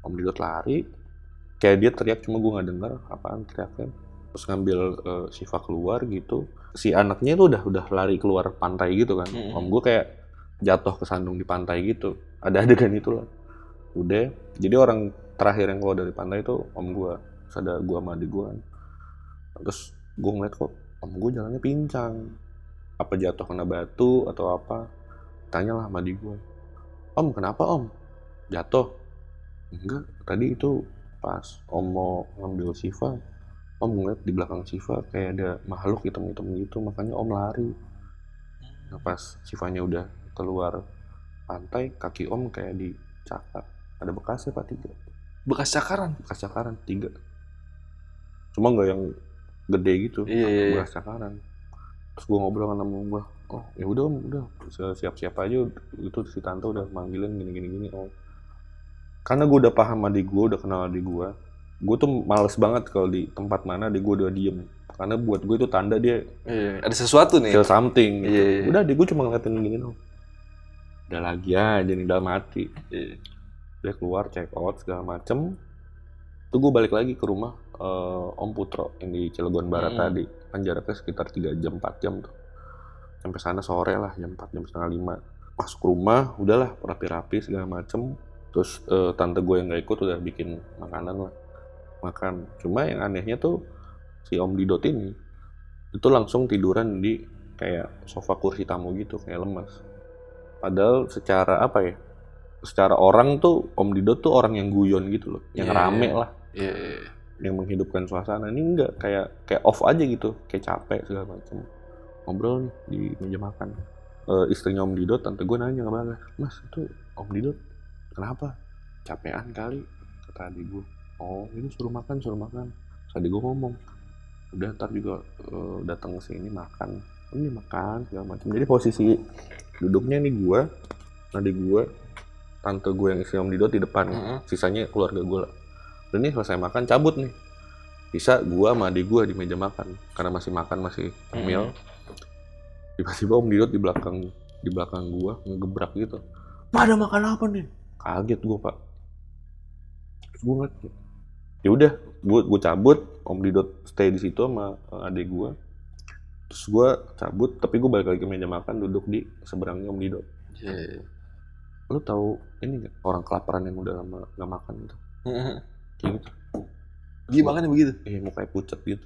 A: Om Didot lari, kayak dia teriak, cuma gue gak denger apaan teriaknya. Terus ngambil Shiva keluar gitu. Si anaknya tuh udah lari keluar pantai gitu kan. Om gue kayak jatuh kesandung di pantai gitu. Ada adegan itulah. Udah, jadi orang terakhir yang keluar dari pantai itu om gue. Terus ada gue sama adik gue kan. Terus gue ngeliat kok om gue jalannya pincang. Apa jatuh kena batu atau apa. Tanyalah sama adik gue. Om kenapa om? Jatuh? Enggak, tadi itu pas om mau ngambil Shiva. Om ngeliat di belakang Shiva kayak ada makhluk hitam-hitam gitu, makanya om lari. Nah pas Shivanya udah keluar pantai, kaki om kayak dicakar. Ada bekasnya Pak 3.
B: Bekas cakaran?
A: Bekas cakaran 3. Cuma nggak yang gede gitu, bekas cakaran. Terus gue ngobrol sama om gue, oh ya udah om, udah siap-siap aja. Itu si tante udah manggilin gini om. Karena gue udah paham adik gue, udah kenal adik gue tuh males banget kalau di tempat mana adik gue udah diem. Karena buat gue itu tanda dia
B: ada sesuatu nih.
A: Feel something gitu. Udah adik gue cuma ngeliatin gini dong. Udah lagi aja nih, udah mati. Udah keluar, check out segala macem. Tuh gue balik lagi ke rumah Om Putro yang di Cilegon Barat tadi. Kan jaraknya sekitar 3 jam, 4 jam tuh. Sampai sana sore lah, jam 4, jam setengah 5. Masuk rumah, udahlah rapi-rapi segala macem. Terus tante gue yang gak ikut udah bikin makanan lah. Makan. Cuma yang anehnya tuh si Om Didot ini itu langsung tiduran di kayak sofa kursi tamu gitu, kayak lemas. Padahal secara apa ya? Secara orang tuh Om Didot tuh orang yang guyon gitu loh, yang rame lah. Yang menghidupkan suasana. Ini enggak, kayak off aja gitu, kayak capek segala macam. Ngobrol nih di meja makan. Istrinya Om Didot, tante gue nanya ke Bagas, Mas itu Om Didot kenapa? Capean kali, kata adik gue. Oh ini suruh makan. Tadi gue ngomong, udah ntar juga datang ke sini makan. Ini makan segala macam. Jadi posisi duduknya nih gue, adik gue, tante gue yang istri Om Didot di depan. Sisanya keluarga gue lah. Dan ini selesai makan cabut nih. Bisa gue sama adik gue di meja makan karena masih makan, masih cemil. Tiba-tiba Om Didot di belakang gue ngegebrak gitu. Pada makan apa nih? Kaget gue Pak. Terus gue ngeliat, ya udah, gue cabut. Om Didot stay di situ sama adik gue. Terus gue cabut, tapi gue balik lagi ke meja makan, duduk di seberangnya Om Didot. Lu tahu ini nggak, orang kelaparan yang udah lama nggak makan gitu? Kayak gitu.
B: Dia makannya begitu?
A: Iya, mukanya pucat gitu.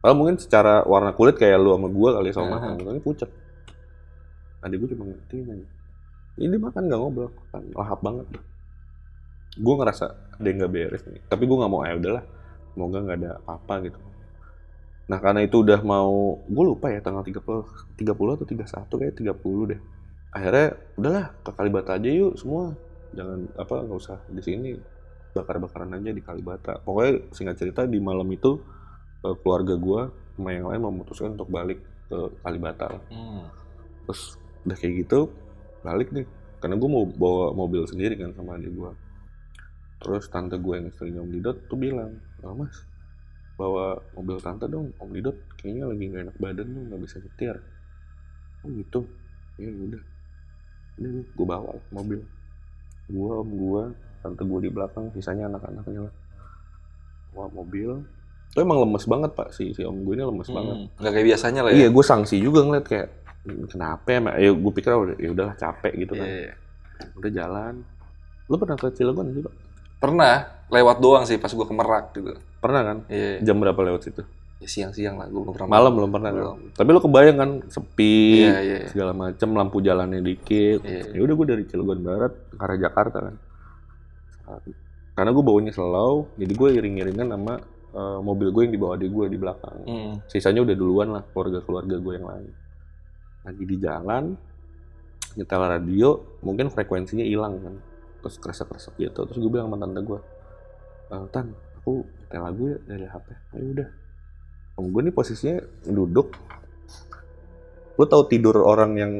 A: Kalau mungkin secara warna kulit kayak lu sama gue kali sama makan, mukanya pucat. Adik gue cuma ngertiin aja. Ini dia makan nggak ngobrol, kan lahap banget. gue ngerasa ada yang nggak beres nih. Tapi gue nggak mau, udahlah, semoga nggak ada apa-apa gitu. Nah karena itu udah mau, gue lupa ya tanggal 30 atau 31 kayak 30 deh. Akhirnya udahlah ke Kalibata aja yuk semua, jangan nggak usah di sini, bakar-bakaran aja di Kalibata. Pokoknya singkat cerita di malam itu keluarga gue sama yang lain memutuskan untuk balik ke Kalibata. Terus udah kayak gitu balik nih, karena gue mau bawa mobil sendiri kan sama adik gue. Terus tante gue yang istrinya Om Didot tuh bilang, Mas bawa mobil tante dong, Om Didot kayaknya lagi gak enak badan tuh, gak bisa nyetir. Oh gitu, ya udah, ini gue bawa mobil. Om gue, tante gue di belakang, sisanya anak-anaknya lah. Bawa mobil. Itu emang lemes banget pak, si om gue ini lemes banget.
B: Gak kayak biasanya lah ya.
A: Iya, gue sanksi juga ngeliat kayak kenapa ya, gue pikir ya udahlah capek gitu kan. Udah jalan. Lu pernah ke Cilegon sih pak?
B: Pernah, lewat doang sih pas gue ke Merak gitu.
A: Pernah kan? Jam berapa lewat situ?
B: Ya siang-siang lah, gue belum pernah.
A: Malam belum pernah kan? Tapi lu kebayang kan, sepi, segala macem, lampu jalannya dikit. Ya udah gue dari Cilegon Barat ke arah Jakarta kan. Karena gue bawanya slow, jadi gue iring-iringan sama mobil gue yang dibawa adik gue di belakang. Sisanya udah duluan lah, keluarga gue yang lain. Lagi di jalan, nyetel radio, mungkin frekuensinya hilang kan. Terus kresek-kresek gitu. Terus gue bilang sama tante gue, Tan, aku nyetel lagu ya dari HP. Ayo udah. Om gue nih posisinya duduk. Lu tahu tidur orang yang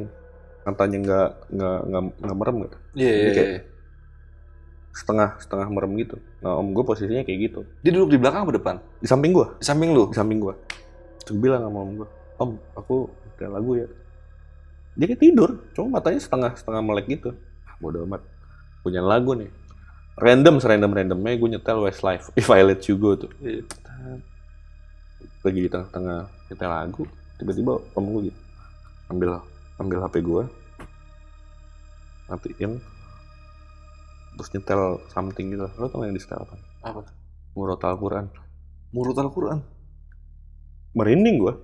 A: katanya nggak merem gak? Iya. Setengah merem gitu. Nah om gue posisinya kayak gitu.
B: Dia duduk di belakang apa depan?
A: Di samping gue.
B: Di samping lu?
A: Di samping gue. Terus gue bilang sama om gue, Om, aku nyetel lagu ya. Dia kayak tidur, cuma matanya setengah melek gitu. Bodoh amat. Punya lagu nih. Randomnya gue nyetel Westlife, If I Let You Go tuh. Lagi di tengah-tengah nyetel lagu, tiba-tiba om gue gitu. Ambil HP gue, matiin, terus nyetel something gitu. Lo tau yang di setel apa?
B: Apa?
A: Murotal Quran.
B: Murotal Quran?
A: Merinding gue.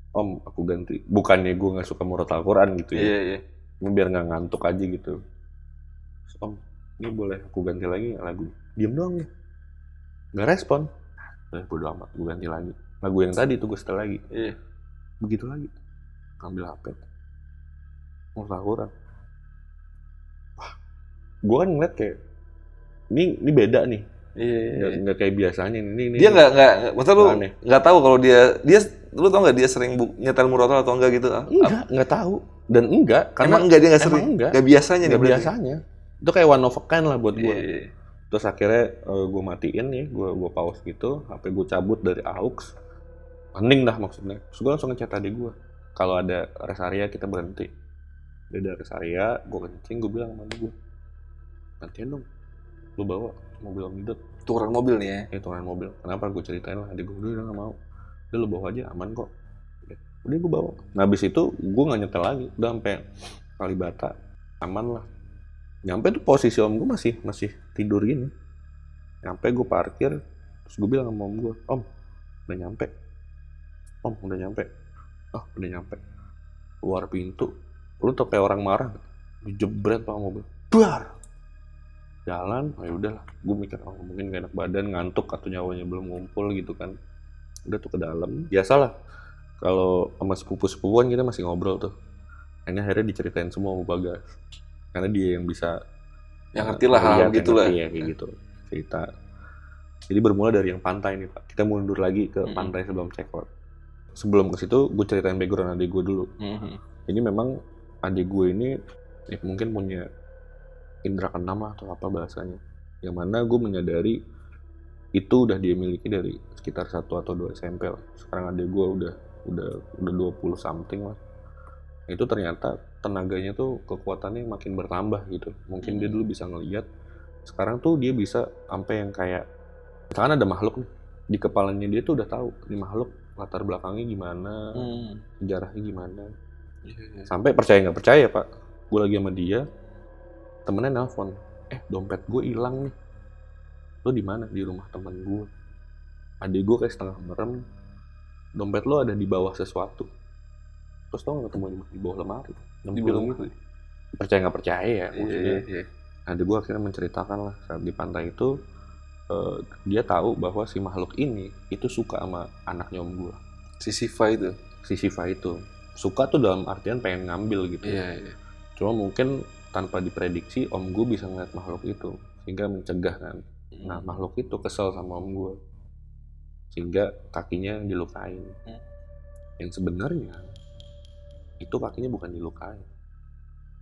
A: Om, aku ganti. Bukannya gue gak suka Murotal Quran gitu ya.
B: Iya.
A: Biar gak ngantuk aja gitu. Terus, Om, ini boleh aku ganti lagi gak lagu? Diem doang ya. Gak respon. Bodo amat, gue ganti lagi. Lagu yang tadi tuh gue setel lagi.
B: Iya.
A: Begitu lagi. Ambil HP. Murotal Quran. Wah, gue kan ngeliat kayak ini beda nih. Iya. Nggak kayak biasanya ini.
B: Dia nggak, maksud lu nggak tahu kalau dia lu tau nggak dia sering nyetel murotal atau enggak gitu?
A: Nggak tahu. Dan enggak, karena
B: emang enggak, dia nggak sering, nggak biasanya nih.
A: Nggak biasanya. Itu kayak one of a kind lah buat gue. Terus akhirnya gue matiin nih, gue pause gitu, HP gue cabut dari aux, hening dah maksudnya. Terus gue langsung ngechat adik gue, kalau ada rest area kita berhenti. Dia ada rest area, gue kencing, gue bilang sama adik gue, gantian dong, lu bawa mobil Om Didot.
B: Tukeran mobil nih ya?
A: Iya, tukeran mobil. Kenapa? Gue ceritain lah, adik gue udah nggak mau. Udah lu bawa aja, aman kok. Udah gue bawa. Nah abis itu gue nggak nyetel lagi, udah sampai Kalibata, aman lah. Nyampe tuh posisi om gue masih tidur gini. Nyampe gue parkir, terus gue bilang sama om gue, Om, udah nyampe. Om, udah nyampe. Oh, udah nyampe. Keluar pintu, lu tau kayak orang marah, dijebret pak mobil. Duar. Jalan, ya udahlah. Gue mikir, mungkin gak enak badan, ngantuk atau nyawanya belum ngumpul gitu kan. Udah tuh ke dalam. Biasalah, kalau sama sepupu-sepupuan kita masih ngobrol tuh. Akhirnya diceritain semua sama Bagas. Karena dia yang bisa
B: yang ngerti lah hal gitu lah
A: ya, kayak gitu cerita. Jadi bermula dari yang pantai nih pak, kita mundur lagi ke pantai sebelum check out. Sebelum ke situ gue ceritain background adik gue dulu. Jadi memang adik gue ini ya, mungkin punya indera keenam atau apa bahasanya, yang mana gue menyadari itu udah dia miliki dari sekitar 1 atau 2 SMP lah. Sekarang adik gue udah 20 something lah. Itu ternyata tenaganya tuh kekuatannya makin bertambah gitu. Mungkin dia dulu bisa ngelihat, sekarang tuh dia bisa sampai yang kayak misalkan ada makhluk nih di kepalanya, dia tuh udah tahu ini makhluk latar belakangnya gimana, sejarahnya gimana. Sampai percaya nggak percaya pak, gue lagi sama dia, temennya nelpon, dompet gue hilang nih, lo di mana? Di rumah temen gue. Adik gue kayak setengah merem, dompet lo ada di bawah sesuatu. Terus tau gak ketemu di bawah lemari? Di bawah lemari? Percaya nggak percaya ya, maksudnya. Adik gue akhirnya menceritakan lah saat di pantai itu dia tahu bahwa si makhluk ini itu suka sama anaknya om gue.
B: Si Siva itu.
A: Si Siva itu suka tuh dalam artian pengen ngambil gitu.
B: Iya.
A: Cuma mungkin tanpa diprediksi om gue bisa ngeliat makhluk itu sehingga mencegah kan. Nah makhluk itu kesel sama om gue sehingga kakinya dilukain. Yang sebenarnya itu kakinya bukan dilukain,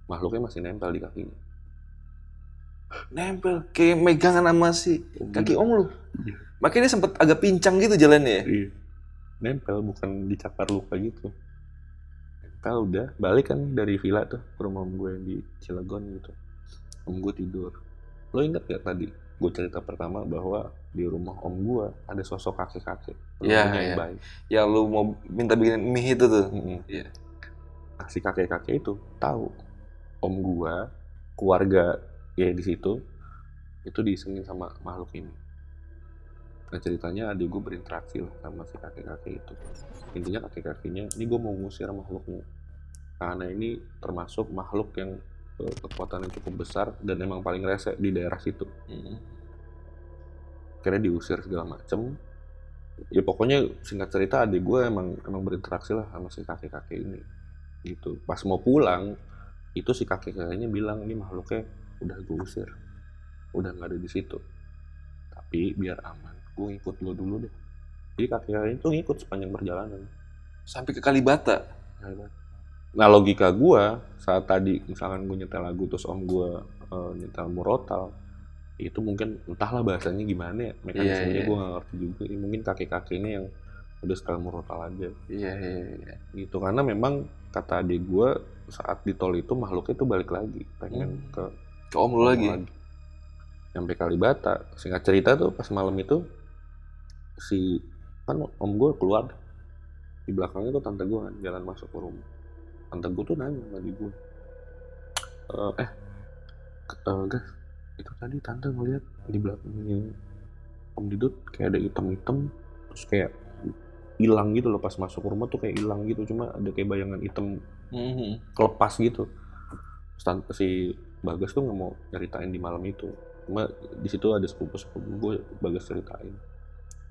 A: makhluknya masih nempel di kakinya.
B: Nempel kayak megangan sama si kaki om lu.
A: Iya.
B: Makanya dia sempet agak pincang gitu jalannya ya.
A: Iya. Nempel, bukan dicakar luka gitu. Nempel udah balik kan dari villa tuh ke rumah om gue yang di Cilegon gitu. Om gue tidur. Lo inget gak tadi gue cerita pertama bahwa di rumah om gue ada sosok kakek-kakek yang
B: Iya.
A: baik.
B: Ya lu mau minta bikin mie itu tuh. Iya.
A: Nah, si kakek-kakek itu tahu om gue, keluarga ya di situ itu diisengin sama makhluk ini. Nah ceritanya adik gue berinteraksi lah sama si kakek-kakek itu. Intinya kakek-kakeknya ini gue mau ngusir makhluknya karena ini termasuk makhluk yang kekuatannya cukup besar dan emang paling rese di daerah situ. Akhirnya diusir segala macem. Ya pokoknya singkat cerita adik gue emang berinteraksi lah sama si kakek-kakek ini gitu. Pas mau pulang itu si kakek-kakeknya bilang ini makhluknya udah gue usir, udah nggak ada di situ. Tapi biar aman, gue ngikut lo dulu deh. Jadi kakek-kakeknya itu ngikut sepanjang perjalanan
B: sampai ke Kalibata.
A: Nah logika gue saat tadi misalkan gue nyetel lagu terus om gue nyetel murotal, itu mungkin entahlah bahasanya gimana ya, mekanismenya gue nggak ngerti juga. Mungkin kakek-kakeknya yang udah setel murotal aja.
B: Iya.
A: Gitu karena memang kata adik gue saat di tol itu makhluknya itu balik lagi pengen ke
B: om lu lagi.
A: Sampai Kalibata. Singkat cerita tuh pas malam itu si kan om gue keluar di belakangnya tuh tante gue kan jalan masuk ke rumah. Tante gue tuh nanya sama adik gue, guys, itu tadi tante ngeliat di belakangnya om Didut kayak ada hitam-hitam terus kayak hilang gitu loh, pas masuk ke rumah tuh kayak hilang gitu, cuma ada kayak bayangan hitam kelepas gitu. Terus si Bagas tuh nggak mau ceritain di malam itu, cuma di situ ada sepupu-sepupu gue Bagas ceritain.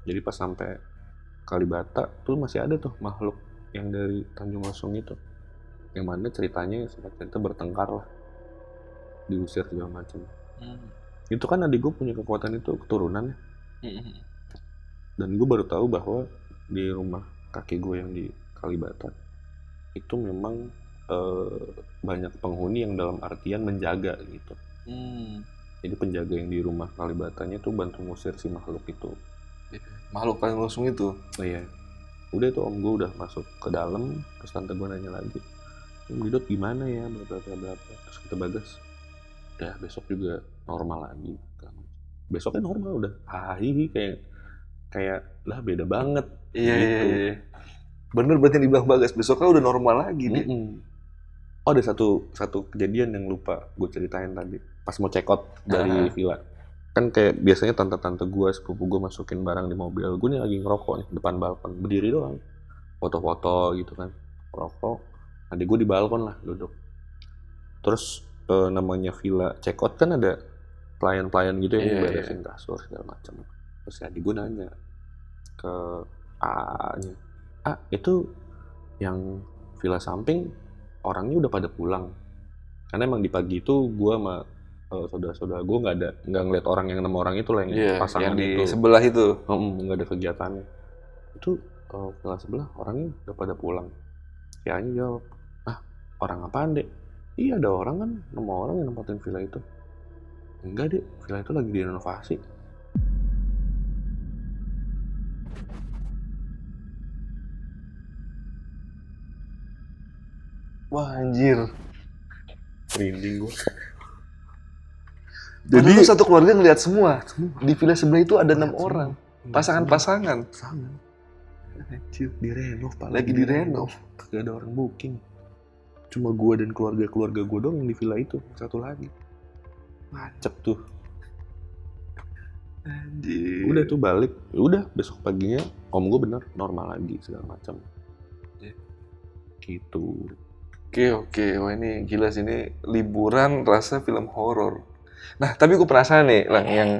A: Jadi pas sampai Kalibata tuh masih ada tuh makhluk yang dari Tanjung Lesung itu, yang mana ceritanya singkat cerita bertengkar lah, diusir segala macam. Itu kan adik gue punya kekuatan itu keturunan ya. Dan gue baru tahu bahwa di rumah kakek gue yang di Kalibata itu memang banyak penghuni yang dalam artian menjaga gitu. Jadi penjaga yang di rumah Kalibatanya tuh bantu ngusir si makhluk itu.
B: Makhluk paling langsung itu.
A: Iya. Udah tuh om gue udah masuk ke dalam, terus tante gue nanya lagi, Om Didot gimana ya, berapa. Terus kita Bagas, udah besok juga normal lagi. Besoknya normal udah, hahihi kayak lah beda banget.
B: Iya.
A: Gitu.
B: Iya. Bener berarti dibilang Bagas, besoknya udah normal lagi nih.
A: Oh ada satu kejadian yang lupa gue ceritain tadi. Pas mau check out dari villa. Kan kayak biasanya tante-tante gue, sepupu gue masukin barang di mobil. Gue nih lagi ngerokok nih depan balkon, berdiri doang. Foto-foto gitu kan, rokok. Adik gue di balkon lah duduk. Terus namanya villa check out kan ada pelayan-pelayan gitu yang beresin kasur segala macam. Terus adik gue nanya ke A-nya, itu yang villa samping orangnya udah pada pulang. Karena emang di pagi itu gue sama saudara-saudara gue nggak ngeliat orang yang 6 orang itu lah yang pasangan
B: yang di
A: itu.
B: sebelah itu.
A: Nggak ada kegiatannya. Itu villa sebelah orangnya udah pada pulang. Kianya jawab, orang apaan dek? Iya ada orang kan, 6 orang yang nempatin villa itu. Enggak dek, villa itu lagi direnovasi.
B: Wah anjir.
A: Merinding gue.
B: Jadi satu keluarga ngeliat semua. Di villa sebelah itu ada 6 orang. Pasangan-pasangan.
A: Anjir, direnov Pak.
B: Lagi direnov.
A: Gak ada orang booking. Cuma gue dan keluarga gue doang yang di villa itu. Satu lagi. Macet tuh.
B: Anjir.
A: Udah tuh balik. Udah besok paginya om gue bener normal lagi segala macam. Gitu.
B: Oke. Wah ini gila sih, ini liburan rasa film horor. Nah, tapi gue penasaran nih, Lang, yang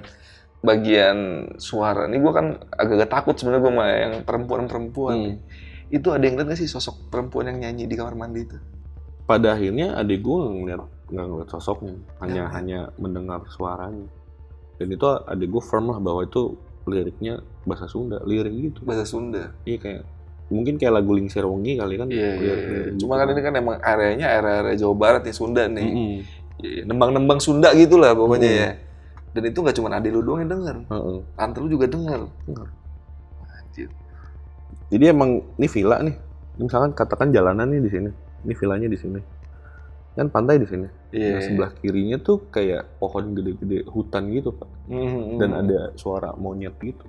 B: bagian suara. Ini gue kan agak-agak takut sebenarnya gue sama yang perempuan-perempuan. Itu ada yang lihat nggak sih sosok perempuan yang nyanyi di kamar mandi itu?
A: Pada akhirnya adik gue nggak ngeliat sosoknya, hanya mendengar suaranya. Dan itu adik gue firm lah bahwa itu liriknya bahasa Sunda, lirik gitu.
B: Bahasa Sunda.
A: Iya kayak mungkin kayak lagu Lingsir Wengi kali kan.
B: Iya. Cuma kan ini kan emang areanya area Jawa Barat nih, Sunda nih. Nembang-nembang Sunda gitu lah pokoknya ya. Dan itu nggak cuma adik lu doang yang denger. Tante lu juga denger. Anjir.
A: Jadi emang ini villa nih. Misalkan katakan jalanan nih di sini. Ini villanya di sini. Kan pantai di sini. Nah, sebelah kirinya tuh kayak pohon gede-gede hutan gitu, Pak. Dan ada suara monyet gitu.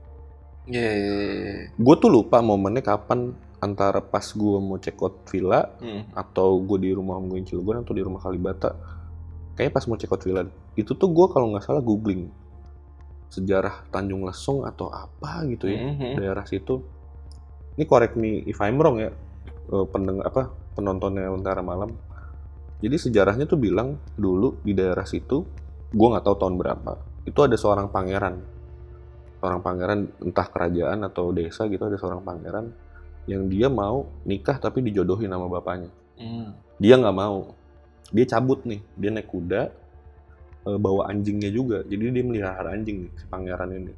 A: Gue tuh lupa momennya kapan, antara pas gue mau check out villa atau gue di rumah om gue yang Cilegon atau di rumah Kalibata. Kayaknya pas mau check out villa itu tuh gue kalau nggak salah googling sejarah Tanjung Lesung atau apa gitu ya, daerah situ. Ini correct me if I'm wrong ya, penontonnya Lentera Malam. Jadi sejarahnya tuh bilang dulu di daerah situ, gue nggak tahu tahun berapa, itu ada seorang pangeran entah kerajaan atau desa gitu, ada seorang pangeran yang dia mau nikah tapi dijodohin sama bapaknya. Dia nggak mau, dia cabut nih, dia naik kuda, bawa anjingnya juga, jadi dia melihara anjing nih, si pangeran ini.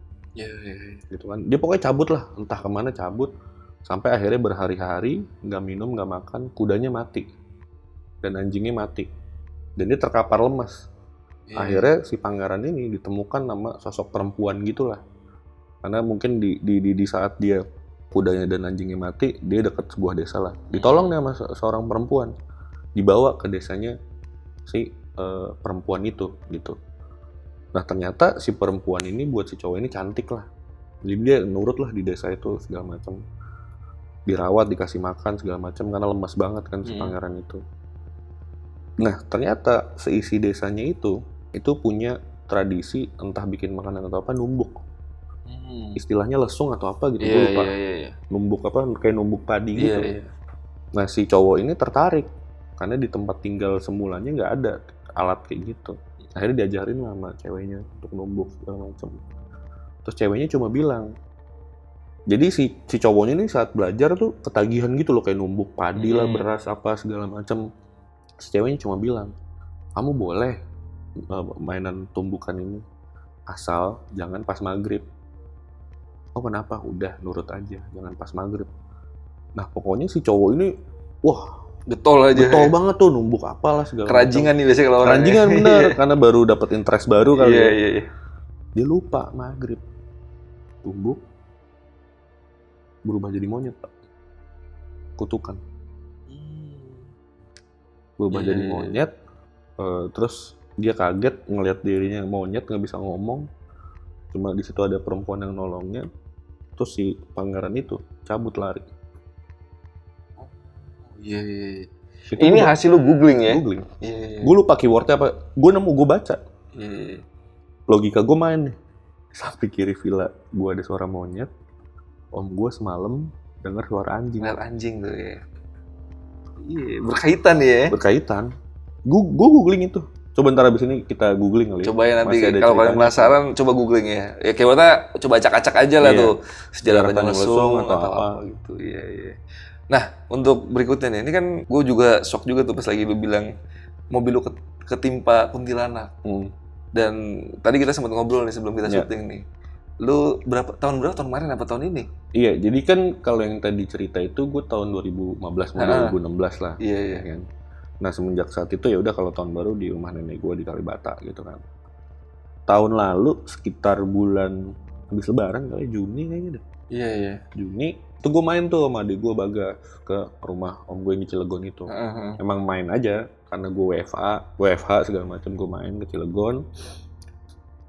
A: Gitu kan, dia pokoknya cabut lah, entah kemana cabut, sampai akhirnya berhari-hari nggak minum nggak makan, kudanya mati dan anjingnya mati, dan dia terkapar lemas. Akhirnya si pangeran ini ditemukan nama sosok perempuan gitulah. Karena mungkin di saat dia kudanya dan anjingnya mati, dia dekat sebuah desa lah. Ditolong nih sama seorang perempuan, dibawa ke desanya si perempuan itu gitu. Nah ternyata si perempuan ini buat si cowok ini cantik lah. Jadi dia nurut lah di desa itu segala macam. Dirawat, dikasih makan segala macam karena lemas banget kan si pangeran itu. Nah ternyata seisi desanya itu punya tradisi entah bikin makanan atau apa, numbuk. Istilahnya lesung atau apa gitu, gue lupa. Numbuk apa, kayak numbuk padi gitu. Nah si cowok ini tertarik karena di tempat tinggal semulanya nggak ada alat kayak gitu. Akhirnya diajarin sama ceweknya untuk numbuk segala macam. Terus ceweknya cuma bilang, jadi si cowoknya ini saat belajar tuh ketagihan gitu loh, kayak numbuk padi lah, beras apa segala macam. Si ceweknya cuma bilang, kamu boleh mainan tumbukan ini asal jangan pas maghrib. Oh kenapa? Udah nurut aja, jangan pas maghrib. Nah pokoknya si cowok ini, wah
B: getol
A: banget tuh, numbuk apalah segala macam.
B: Kerajingan nih biasanya kalau orang.
A: Kerajingan bener, karena baru dapat interest baru kali.
B: Iya.
A: Dia lupa maghrib, tumbuk berubah jadi monyet, Pak. Kutukan. Berubah jadi monyet, terus dia kaget ngelihat dirinya monyet, nggak bisa ngomong. Cuma di situ ada perempuan yang nolongnya. Terus si pangeran itu cabut lari.
B: Iya. Ini hasil lu googling ya?
A: Googling. Gue lupa keywordnya apa. Gue nemu, gue baca. Logika gue main nih. Sampai kiri villa gue ada suara monyet. Om gue semalam dengar suara anjing.
B: Dengar anjing tuh ya. Iya, berkaitan ya.
A: Berkaitan. Gue googling itu. Coba ntar abis ini kita googling kali.
B: Coba ya nanti kalau kalian penasaran coba googling ya. Ya keywordnya coba acak-acak aja lah tuh. Sejarah Tanjung Lesung atau apa gitu. Iya. Nah, untuk berikutnya nih, ini kan gue juga shock juga tuh pas lagi lu bilang mobil lu ketimpa kuntilanak. Dan tadi kita sempat ngobrol nih sebelum kita syuting nih. Lu tahun kemarin apa tahun ini? Iya, jadi kan kalau yang tadi cerita itu gue tahun 2015 2016 lah. Iya. Kan? Nah, semenjak saat itu ya udah kalau tahun baru di rumah nenek gue di Kalibata gitu kan. Tahun lalu sekitar bulan habis lebaran kali Juni kayaknya deh. Iya. Juni itu gue main tuh sama adik gue Bagas ke rumah om gue yang di Cilegon itu. Emang main aja karena gue WFH segala macam, gue main ke Cilegon.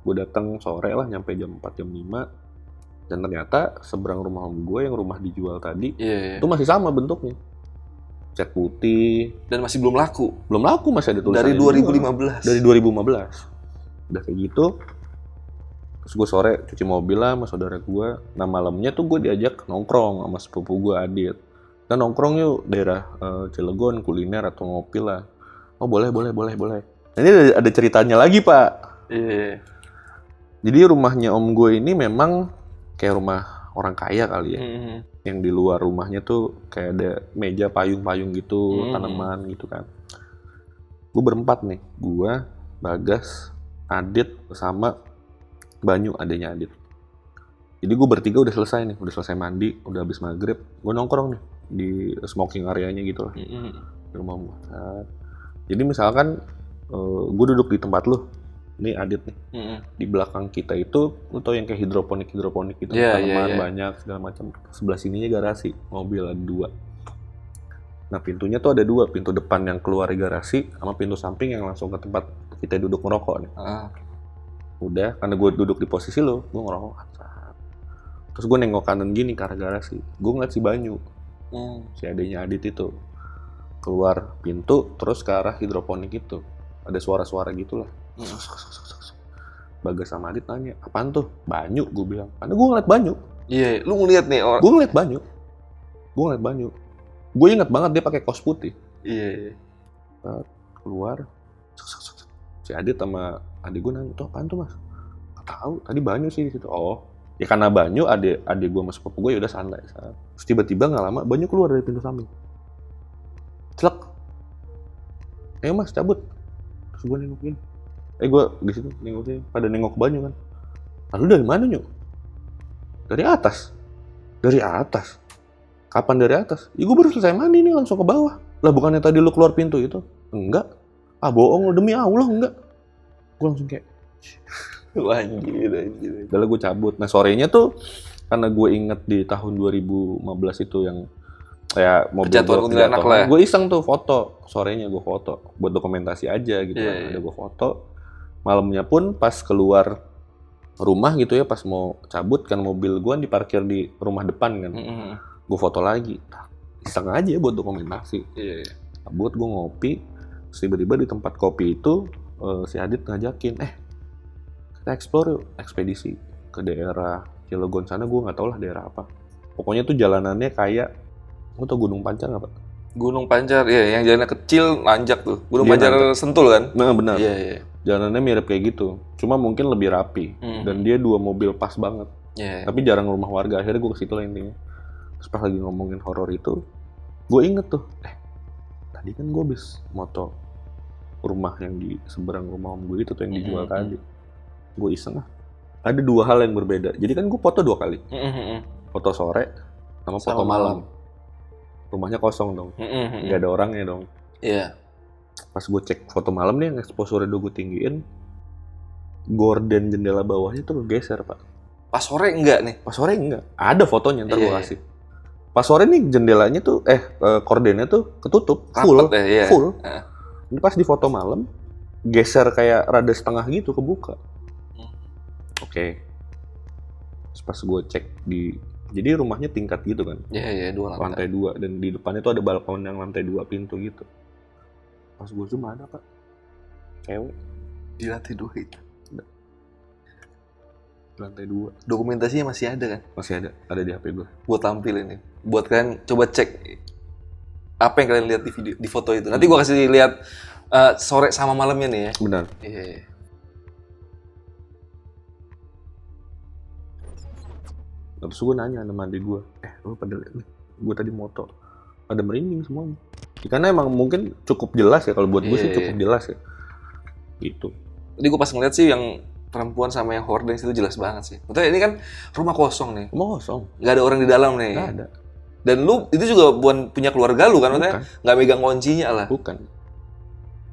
B: Gue datang sore lah, nyampe jam 4 jam 5. Dan ternyata seberang rumah om gue yang rumah dijual tadi itu masih sama bentuknya. Cat putih. Dan masih belum laku. Masih ada tulisannya. Dari 2015. Dari 2015. Udah kayak gitu. Terus gue sore cuci mobil lah sama saudara gue. Nah malamnya tuh gue diajak nongkrong sama sepupu gue Adit. Kita nongkrong yuk daerah Cilegon, kuliner atau ngopi lah. Oh boleh. Nah, ini ada ceritanya lagi Pak. Iya.
A: Jadi rumahnya om gue ini memang kayak rumah orang kaya kali ya. Yang di luar rumahnya tuh kayak ada meja payung-payung gitu, tanaman gitu kan. Gue berempat nih, gue, Bagas, Adit, sama Banyu, adanya Adit. Jadi gue bertiga udah selesai nih, udah selesai mandi, udah habis maghrib. Gue nongkrong nih di smoking areanya gitu lah, di rumah gue. Jadi misalkan gue duduk di tempat lu, ini Adit nih. Di belakang kita itu, lu tau yang kayak hidroponik gitu, tanaman banyak segala macam. Sebelah sininya garasi, mobil ada 2. Nah pintunya tuh ada 2, pintu depan yang keluar dari garasi, sama pintu samping yang langsung ke tempat kita duduk ngerokok nih. Udah, karena gue duduk di posisi lo, gue ngerokok. Terus gue nengok kanan gini ke arah garasi, gue ngeliat si Banyu, si adenya Adit itu keluar pintu, terus ke arah hidroponik itu. Ada suara-suara gitulah. Bagas sama Adit nanya, apaan tuh? Banyu, gue bilang. Karena gue ngeliat Banyu.
B: Iya, lu ngeliat nih orang.
A: Gue ngeliat Banyu. Gue inget banget dia pakai kaos putih.
B: Iya.
A: Keluar, si Adit sama adik gue nanya, tuh apaan tuh mas? Gak tahu, tadi Banyu sih di situ. Oh, ya karena Banyu adik gue sama sepupu gue ya udah santai. Terus tiba-tiba nggak lama Banyu keluar dari pintu samping. Celek. Ayo mas cabut. Terus gue nengokin. Gue di situ nengokin, pada nengok Banyu kan. Lalu dari mana Nyu? Dari atas. Dari atas. Kapan dari atas? Ya gue baru selesai mandi nih langsung ke bawah. Lah bukannya tadi lu keluar pintu itu? Enggak. Ah bohong lu, demi Allah enggak. Gue langsung kayak anjir. Udah gue cabut. Nah sorenya tuh karena gue inget di tahun 2015 itu yang kayak mobil
B: kejatuhan kuntilanak lah.
A: Gue iseng tuh foto. Sorenya gue foto buat dokumentasi aja gitu kan. Ada gue foto. Malamnya pun pas keluar rumah gitu ya, pas mau cabut kan mobil gue diparkir di rumah depan kan. Gue foto lagi, iseng aja buat dokumentasi. Cabut gue ngopi, tiba-tiba di tempat kopi itu si Adit ngajakin, kita explore yuk, ekspedisi ke daerah Cilegon sana, gue nggak tahu lah daerah apa. Pokoknya tuh jalanannya kayak, lu tau Gunung Pancar nggak Pak?
B: Gunung Pancar, ya yang jalannya kecil nanjak tuh. Gunung
A: Dia
B: Pancar
A: nanjak.
B: Sentul kan?
A: Nah benar.
B: Iya.
A: Jalanannya mirip kayak gitu, cuma mungkin lebih rapi. Dan dia 2 mobil pas banget. Tapi jarang rumah warga, akhirnya gue ke situ lah intinya. Terus pas lagi ngomongin horor itu, gue inget tuh, tadi kan gue habis moto rumah yang di seberang rumah om gue itu tuh yang dijual tadi. Gue iseng lah. Ada 2 hal yang berbeda. Jadi kan gue foto 2 kali. Foto sore sama foto malam. Rumahnya kosong dong. Nggak ada orangnya dong.
B: Iya.
A: Pas gue cek foto malam nih yang exposure udah gue tinggiin, gorden jendela bawahnya tuh geser Pak.
B: Pas sore enggak nih?
A: Pas sore enggak. Ada fotonya ntar gue kasih. Pas sore nih jendelanya tuh, kordennya tuh ketutup, full. Ini pas di foto malam, geser kayak rada setengah gitu, kebuka. Oke. Terus pas gue cek jadi rumahnya tingkat gitu kan.
B: Iya, 2
A: lantai 2, dan di depannya tuh ada balkon yang lantai 2 pintu gitu. Pas gue zoom ada Pak, cewek.
B: Di lantai 2 itu?
A: Lantai 2.
B: Dokumentasinya masih ada kan?
A: Masih ada di HP gue.
B: Buat tampilin nih. Buat kalian coba cek apa yang kalian lihat di foto itu. Nanti gue kasih lihat sore sama malamnya nih ya.
A: Benar.
B: Iya.
A: Terus gue nanya sama adik gue, lu pada lihat nih, gue tadi moto, pada merinding semuanya. Karena emang mungkin cukup jelas ya, kalau buat gue sih cukup jelas ya. Gitu.
B: Jadi gue pas ngeliat sih yang perempuan sama yang horden itu jelas banget sih. Maksudnya ini kan rumah kosong nih.
A: Rumah kosong.
B: Nggak ada orang di dalam nih.
A: Nggak ada.
B: Dan lu itu juga bukan punya keluarga lu kan? Maksudnya nggak megang kuncinya lah.
A: Bukan.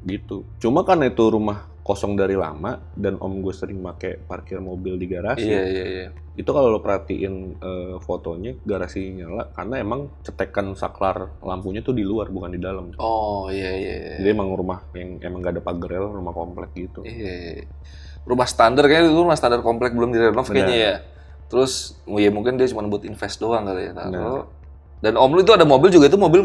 A: Gitu. Cuma karena itu rumah kosong dari lama dan om gue sering pakai parkir mobil di garasi.
B: Iya.
A: Itu kalau lo perhatiin fotonya garasinya nyala karena emang cetekan saklar lampunya tuh di luar bukan di dalam.
B: Oh iya.
A: Jadi emang rumah yang emang gak ada pagar, rumah komplek gitu.
B: Iya. Rumah standar kayaknya itu rumah standar komplek belum direnov kayaknya ya. Terus ya mungkin dia cuma buat invest doang kali ya. Dan om lu itu ada mobil juga, itu mobil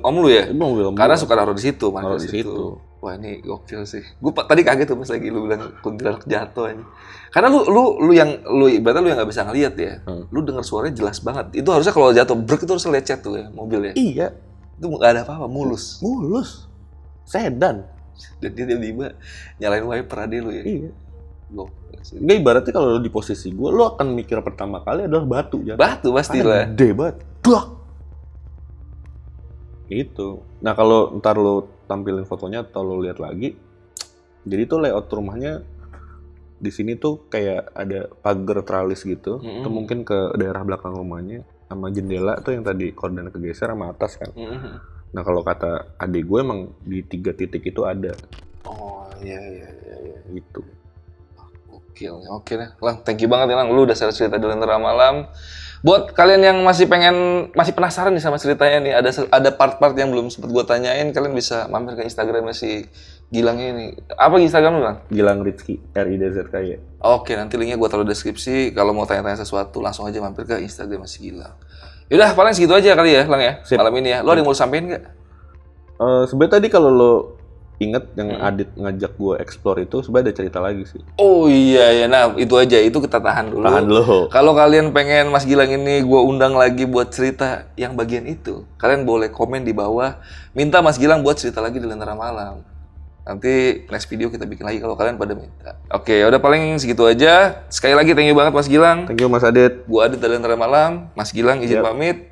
B: om lu ya?
A: Mobil
B: karena suka naruh di situ,
A: naruh di situ.
B: Wah ini gokil sih. Gue tadi kaget tuh pas lagi lu bilang kuntilanak jatuh aja. Karena lu yang nggak bisa ngelihat ya. Lu dengar suaranya jelas banget. Itu harusnya kalau jatuh brek itu harus lecet tuh ya mobilnya.
A: Iya.
B: Itu nggak ada apa-apa, mulus.
A: Sedan.
B: Dan dia tiba-tiba nyalain wiper adek lu ya.
A: Iya.
B: Gokil sih.
A: Enggak, ibaratnya kalau lo di posisi gue, lo akan mikir pertama kali adalah batu.
B: Batu pastilah.
A: Gede banget. Blak. Gitu. Nah kalau ntar lo tampilin fotonya atau lo lihat lagi, jadi tuh layout rumahnya di sini tuh kayak ada pagar tralis gitu. Itu mungkin ke daerah belakang rumahnya, sama jendela tuh yang tadi korden kegeser sama atas kan. Nah kalau kata adik gue emang di 3 titik itu ada.
B: Oh iya.
A: Gitu.
B: Oke deh. Lang, thank you banget ya Lang, lu udah share cerita di Lentera Malam. Buat kalian yang masih penasaran nih sama ceritanya nih, ada part-part yang belum sempat gue tanyain, kalian bisa mampir ke Instagramnya si Gilang ini. Apa Instagram lu, Lang?
A: Gilang Rizky, RIDZKY.
B: Oke, nanti linknya gue taruh deskripsi. Kalau mau tanya-tanya sesuatu, langsung aja mampir ke Instagram si Gilang. Yaudah, paling segitu aja kali ya, Lang ya.
A: Sip.
B: Malam ini ya. Lo ada yang mau sampein nggak?
A: Sebenarnya tadi kalau lo inget yang Adit ngajak gue explore itu, sebenarnya ada cerita lagi sih.
B: Oh iya ya, nah itu aja, itu kita tahan dulu.
A: Tahan dulu.
B: Kalau kalian pengen Mas Gilang ini gue undang lagi buat cerita yang bagian itu, kalian boleh komen di bawah, minta Mas Gilang buat cerita lagi di Lentera Malam. Nanti next video kita bikin lagi kalau kalian pada minta. Oke, udah paling segitu aja. Sekali lagi thank you banget Mas Gilang.
A: Thank you Mas Adit.
B: Gua Adit dari Lentera Malam, Mas Gilang izin pamit.